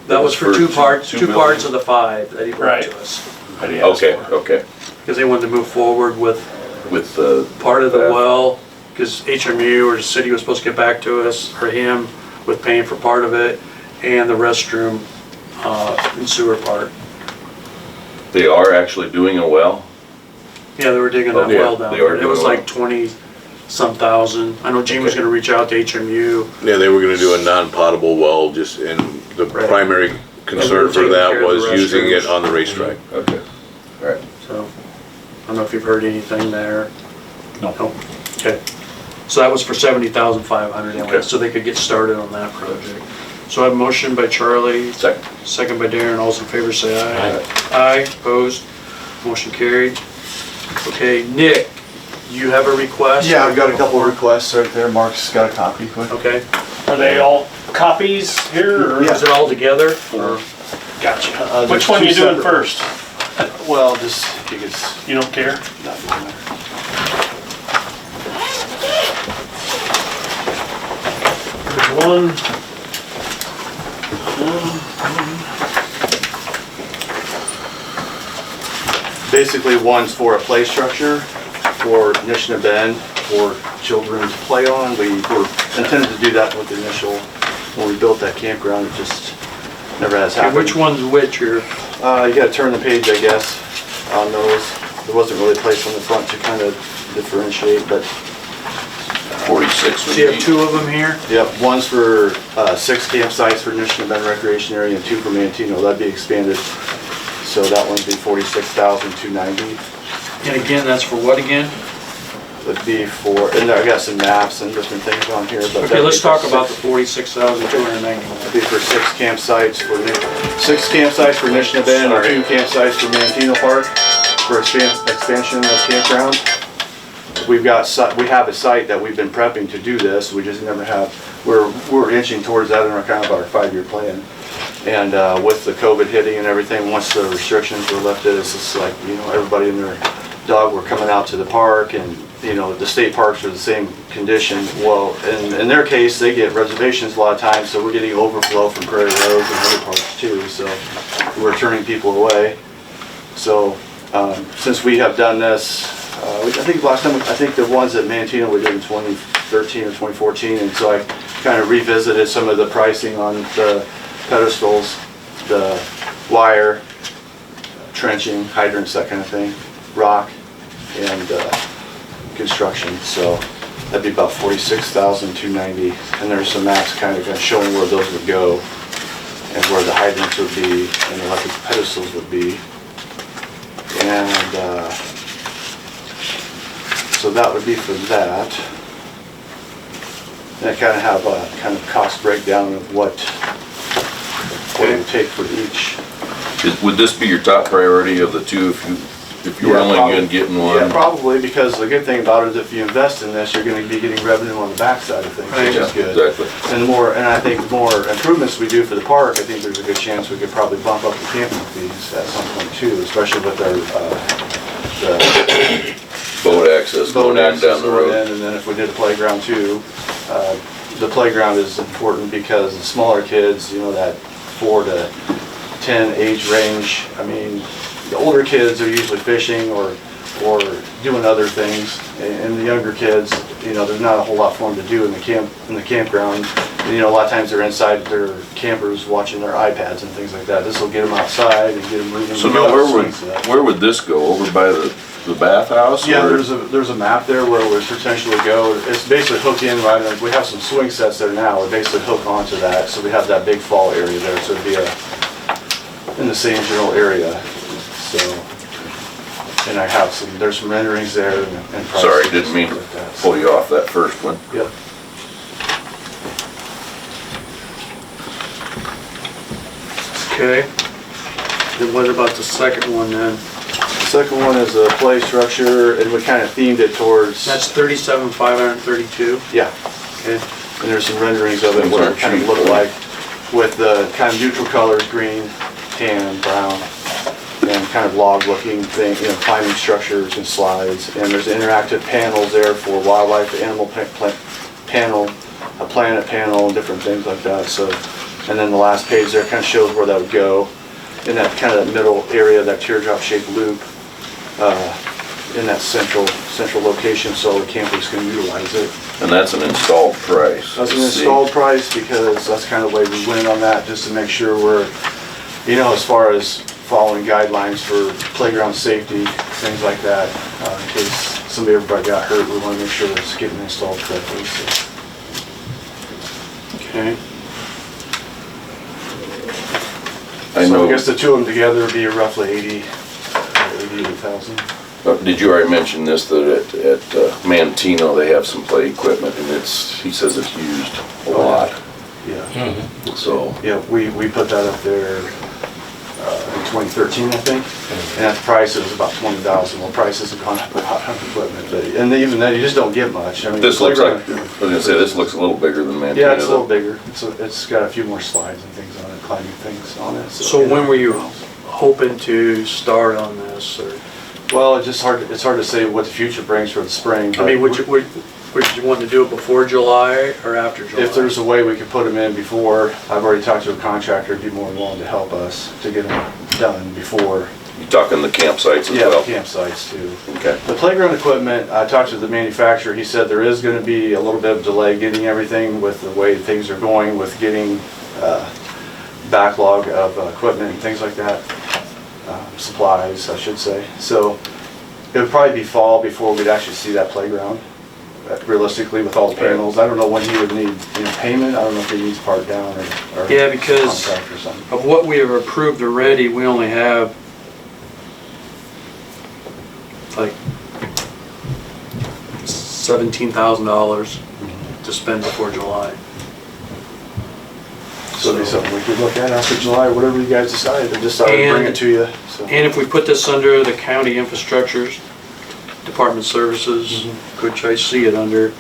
That was for two parts, two two parts buildings? of the 5 that he brought Right. to us. What do you ask Okay, for? okay. Because they wanted to move forward with With the, part of the That- well, because HMU or the city was supposed to get back to us, or him, with paying for part of it, and the restroom and sewer part. they are actually doing a well? Yeah, they were digging that Okay, well down they are there. It doing was a like well. 20-some thousand. I know Gene was Okay. gonna reach out to HMU. Yeah, they were gonna do a non-potable well, just, and the Right. primary concern for Taking that care of was the using it restrooms. on the racetrack. Okay. All right. So, I don't know if you've heard anything there. No. Okay. So that was for 70,500 anyway, Okay. so they could get started on that project. So I have a motion by Charlie, Second. second by Darren, all those in favor say aye. Aye. Aye, opposed, motion carried. Okay, Nick, you have a request? Yeah, I've got a couple of requests right there. Mark's got a copy. Quick. Okay, Are they all copies here, or? is it all together, or? Gotcha. there's Which one two you doing separate- first? Well, just because. You don't care? There's one. Basically, one's for a play structure for Nishna Bend for children to play on. We were intended to do that with the initial, when we built that campground, it just never has Okay, happened. which one's which, or? You gotta turn the page, I guess, on those. There wasn't really a place on the front to kind of differentiate, but 46 So would you have be. 2 of them here? yep, one's for 6 campsites for Nishna Bend Recreation Area and 2 for Mantino. That'd be expanded. So that one'd be 46,290. And again, that's for what again? Would be for, and I got some maps and different things on here, but. Okay, let's talk about the That'd 46,291. be for 6 campsites for, 6 campsites for Nishna Bend and 2 campsites for Mantino Park for expansion of campground. We've got, we have a site that we've been prepping to do this, we just never have, we're inching towards that in our kind of our 5-year plan. And with the COVID hitting and everything, once the restrictions were lifted, it's just like, you know, everybody and their dog were coming out to the park, and, you know, the state parks are the same condition. Well, in their case, they get reservations a lot of times, so we're getting overflow from Prairie Roads and other parks too, so we're turning people away. So, since we have done this, I think last time, I think the ones at Mantino we did in 2013 or 2014, and so I kind of revisited some of the pricing on the pedestals, the wire, trenching, hydrants, that kind of thing, rock, and construction. So that'd be about 46,290, and there's some maps kind of showing where those would go and where the hydrants would be and the electric pedestals would be. And so that would be for that. And I kind of have a kind of cost breakdown of what it would take for each. Would this be your top priority of the 2 if you were only going getting one? Yeah, probably, because the good thing about it is if you invest in this, you're going to be getting revenue on the backside of things, which is good. Exactly. And I think the more improvements we do for the park, I think there's a good chance we could probably bump up the camping fees at some point too, especially with our, the Boat access boat going in access down the going road. in, and then if we did a playground too, the playground is important because the smaller kids, you know, that 4 to 10 age range, I mean, the older kids are usually fishing or doing other things, and the younger kids, you know, there's not a whole lot for them to do in the campground. You know, a lot of times they're inside their campers watching their iPads and things like that. This will get them outside and get them moving. So now where would this go? Over by the bathhouse? Yeah, or- there's a map there where it would potentially go. It's basically hook in right, we have some swing sets there now, we basically hook onto that, so we have that big fall area there, so it'd be in the same general area, so. And I have there's some renderings there and prices. Sorry, didn't mean to like that. pull you off that first one. Yep. Okay. Then what about the second one then? The second one is a play structure, and we kind of themed it towards. That's 37,532. Yeah, Okay. and there's some renderings of it, Things what it aren't kind of cheap, looked though. like, with the kind of neutral colors, green, tan, brown, and kind of log-looking thing, you know, climbing structures and slides. And there's interactive panels there for wildlife, animal panel, a planet panel, and different things like that. So, and then the last page there kind of shows where that would go in that kind of middle area, that teardrop-shaped loop, in that central location, so the campers can utilize it. And that's an installed price. That's an See? installed price because that's kind of the way we went on that, just to make sure we're, you know, as far as following guidelines for playground safety, things like that. In case everybody got hurt, we want to make sure it's getting installed correctly. So. Okay. I So know. I guess the two of them together would be roughly 88,000. Did you already mention this, that at Mantino, they have some play equipment, and he says it's used a lot, Yeah. so. Yeah, we put that up there in 2013, I think, and at the price it was about 20,000. Well, prices have gone up a lot on equipment, and even then you just don't get much. I mean, This looks like, I playground- was gonna say, this looks a little bigger than Mantino. Yeah, it's a little though. bigger. It's got a few more slides and things on it, climbing things on it. So when were you hoping to start on this? Or, Well, it's hard to say what the future brings for the spring. I mean, but would you want to do it before July or after July? if there's a way we could put them in before, I've already talked to a contractor, he'd be more than willing to help us to get them done before. You talking the campsites as Yeah, well? campsites too. Okay. The playground equipment, I talked to the manufacturer, he said there is gonna be a little bit of delay getting everything with the way things are going, with getting backlog of equipment and things like that, supplies, I should say. So it would probably be fall before we'd actually see that playground, realistically, with all the panels. I don't know when he would need, payment, I don't know if he needs part down or Yeah, because contract or something. of what we have approved already, we only have like $17,000 to spend before July. So it'd be something we could look at after July, whatever you guys decide, or just bring And- it to you, so. And if we put this under the county infrastructures, department services, which I see it under,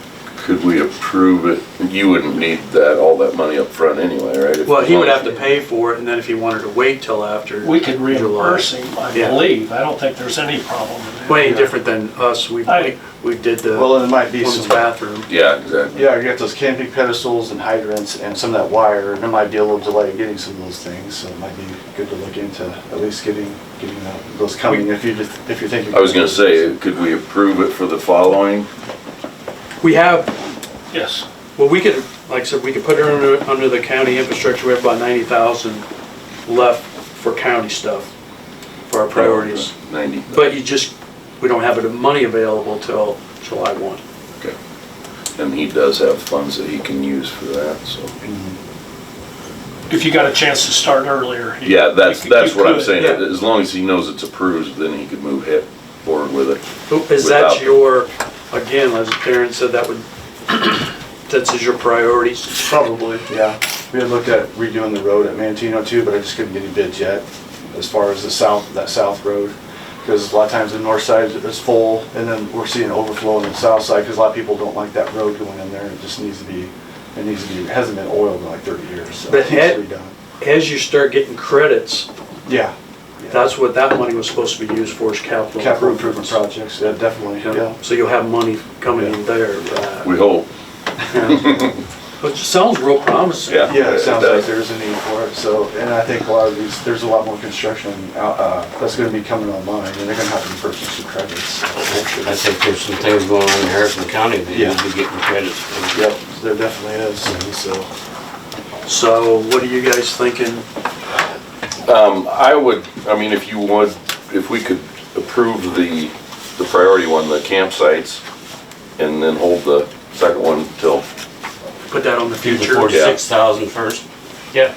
Could we approve it? You wouldn't need all that money up front anyway, right? well, he would have to pay for it, and then if he wanted to wait till after. We could reimburse July. him, I Yeah. believe. I don't think there's any problem with that. Way different than us, we did the Well, and it might be women's some, bathroom. Yeah, exactly. yeah, you got those camping pedestals and hydrants and some of that wire, and there might be a little delay getting some of those things, so it might be good to look into at least getting those coming, if you're thinking. I was gonna say, could we approve it for the following? We have, Yes. well, we could, like I said, we could put it under the county infrastructure, we have about 90,000 left for county stuff, for our priorities. 90. But we don't have the money available till July 1. Okay. And he does have funds that he can use for that, so. If you got a chance to start earlier. Yeah, that's you what I'm could. saying. yeah. As long as he knows it's approved, then he could move forward with it. Is that Without- your, again, as Darren said, that's your priorities? Probably, yeah. We had looked at redoing the road at Mantino too, but I just couldn't get any bids yet, as far as that south road. Because a lot of times the north side is full, and then we're seeing overflow on the south side, because a lot of people don't like that road going in there. It just needs to be, it hasn't been oiled in like 30 years, so But it needs to be done. As you start getting credits, Yeah. that's what that money was supposed to be used for, is capital Capital improvement improvements. projects, yeah, definitely, yeah. So you'll have money coming in there for that. We hope. Which sounds real promising. Yeah. Yeah, it sounds like does. there's a need for it, so, and I think a lot of these, there's a lot more construction that's gonna be coming online, and they're gonna have to be purchasing some credits. I think there's some things going on in Harrison County that Yeah. you'll be getting credits for. Yep, there definitely is, so, So what are you guys thinking? If we could approve the priority one, the campsites, and then hold the second one till, Put that on the future? Before Yeah. 6,000 first. Yeah,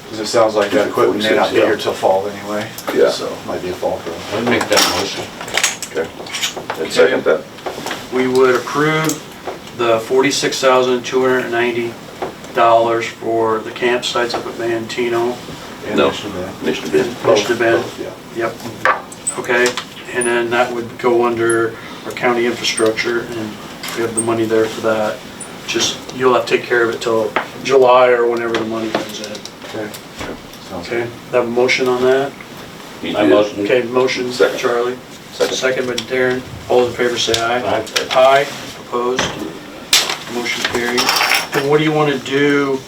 Because it sounds like that equipment may not be here till fall anyway. Yeah. So might be a fall for them. I'd make that motion. okay, and second that. We would approve the $46,290 for the campsites up at Mantino. And No. Mission Bend. Mission bid. Mission Bend. Both, yeah. Yep. Okay, and then that would go under our county infrastructure, and we have the money there for that. Just, you'll have to take care of it till July or whenever the money comes in. Okay. Sounds Okay, good. have a motion on that? He I did. motion. Okay, motion, Second. Charlie. Second. Second by Darren. All those in favor say aye. Aye. Aye, opposed, motion carried. And what do you want to do?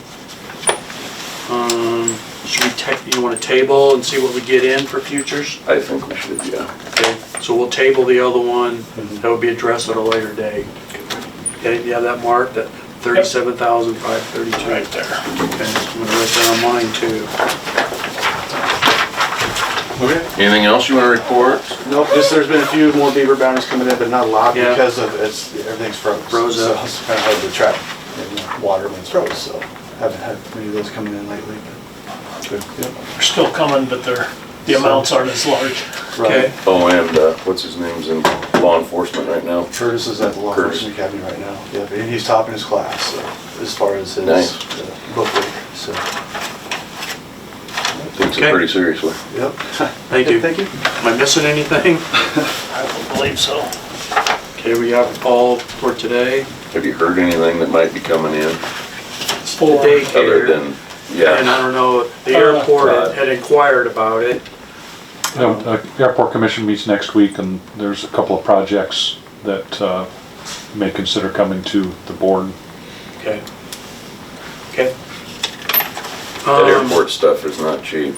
Should we you want to table and see what we get in for futures? I think we should, yeah. Okay, so we'll table the other one. That would be addressed at a later date. Okay, you have that marked at 37,532. right there. Okay, I'm gonna write that on mine too. Okay. Anything else you wanna report? Nope, just there's been a few more beaver bounties coming in, but not a lot Yeah. because of everything's froze. Froze So up. it's kind of hard to track in the water when it's froze, so haven't had many of those coming in lately. But good. Yep. They're still coming, but the amounts aren't as large. Okay, Oh, and, what's his name's in law enforcement right now? Curtis is at the Law Curtis. Enforcement Academy right now. Yep, and he's topping his class, so, as far as his Nice. book week, so, Takes it Okay. pretty seriously. yep. thank you. Thank you. Am I missing anything? I don't believe so. Okay, we have all for today. Have you heard anything that might be coming in, The For, other daycare, than, and I yeah, don't know, the airport Todd. had inquired about it. The Airport Commission meets next week, and there's a couple of projects that may consider coming to the board. Okay. Okay. that airport stuff is not cheap.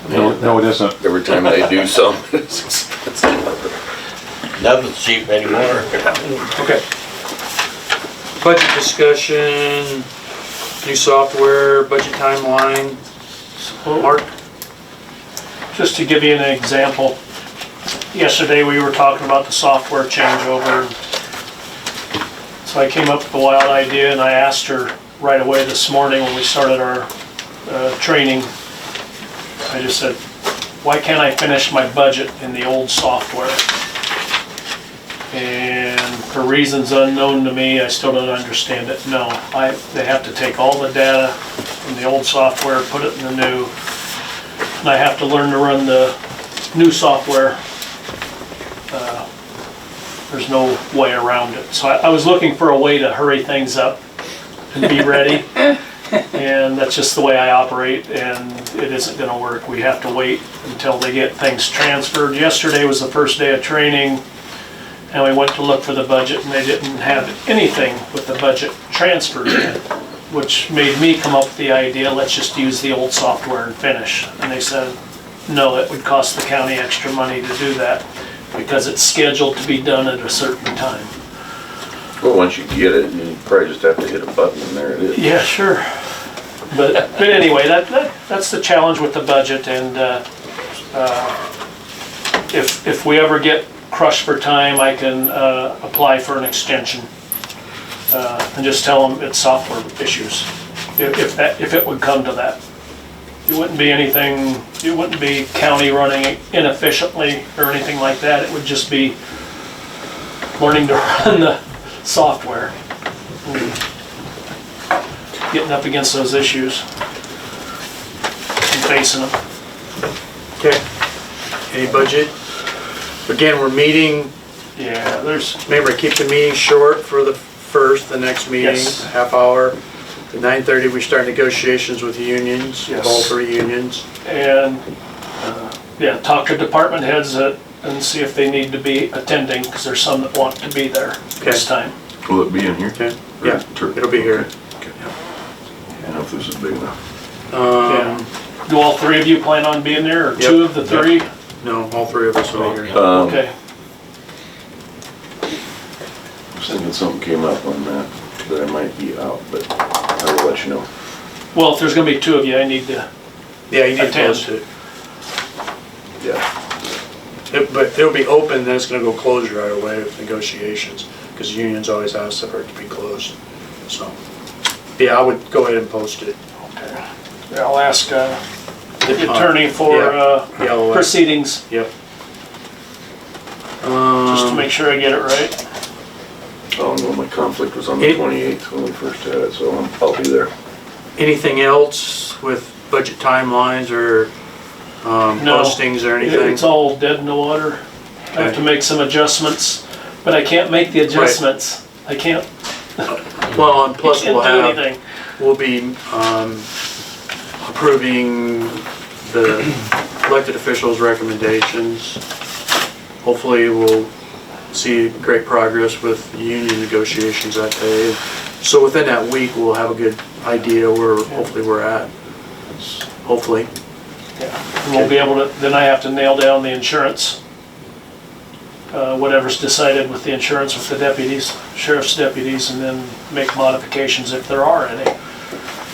No, it isn't. Every time they do something, it's expensive. Nothing's cheap anymore. Okay. Budget discussion, new software, budget timeline. Mark? just to give you an example, yesterday we were talking about the software changeover. So I came up with a wild idea and I asked her right away this morning when we started our training. I just said, why can't I finish my budget in the old software? And for reasons unknown to me, I still don't understand it. No, they have to take all the data from the old software, put it in the new, and I have to learn to run the new software. There's no way around it. So I was looking for a way to hurry things up and be ready. And that's just the way I operate, and it isn't gonna work. We have to wait until they get things transferred. Yesterday was the first day of training, and we went to look for the budget, and they didn't have anything with the budget transferred in, which made me come up with the idea, let's just use the old software and finish. And they said, no, it would cost the county extra money to do that, because it's scheduled to be done at a certain time. Well, once you get it, you probably just have to hit a button and there it is. Yeah, sure. But anyway, that's the challenge with the budget, and if we ever get crushed for time, I can apply for an extension and just tell them it's software issues, if it would come to that. It wouldn't be anything, it wouldn't be county running inefficiently or anything like that. It would just be learning to run the software. Getting up against those issues and facing them. Okay. Any budget? Again, we're meeting, Yeah, there's, remember, keep the meeting short for the first, the next meeting, Yes. half hour. At 9:30, we start negotiations with the unions, Yes. all three unions. and, yeah, talk to department heads and see if they need to be attending, because there's some that want to be there this time. Will it be in here? Okay, yeah, it'll be here. Okay. I don't know if this is big enough. Yeah. Do all three of you plan on being there, or Yep. two of the three? No, all three of us will be here. Okay, I was thinking something came up on that. that I might be out, but I will let you know. Well, if there's gonna be two of you, I need to, Yeah, you need to Attend. post it. Yeah. But it'll be open, then it's gonna go closed right away with negotiations, because unions always ask for it to be closed, so. Yeah, I would go ahead and post it. yeah, I'll ask the attorney for Yeah, I'll, proceedings, Yep. just to make sure I get it right. Oh, no, my conflict was on the It- 28th when we first had it, so I'll be there. Anything else with budget timelines or No. postings or anything? It's all dead in the water. I have to make some adjustments, but I can't make the adjustments. I can't, Well, and plus can't we'll do have, anything. we'll be approving the elected officials' recommendations. Hopefully we'll see great progress with union negotiations that day. So within that week, we'll have a good idea where hopefully we're at. Hopefully. And we'll be able to, then I have to nail down the insurance. Whatever's decided with the insurance with the deputies, sheriff's deputies, and then make modifications if there are any.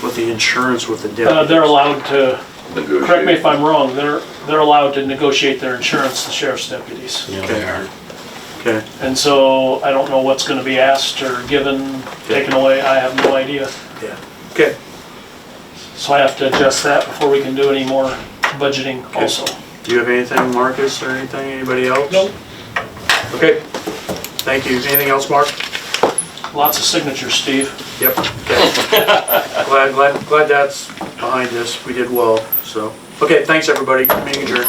With the insurance with the deputies. They're allowed to, Negotiate. correct me if I'm wrong, they're allowed to negotiate their insurance, the sheriff's deputies. You know, they are. Okay, And so I don't know what's gonna be asked or given, taken away, I have no idea. yeah, okay. So I have to adjust that before we can do any more budgeting also. Do you have anything, Marcus, or anything, anybody else? Nope. Okay, thank you. Anything else, Mark? Lots of signatures, Steve. Yep. Okay. Glad that's behind us. We did well, so. Okay, thanks, everybody. Meeting adjourned.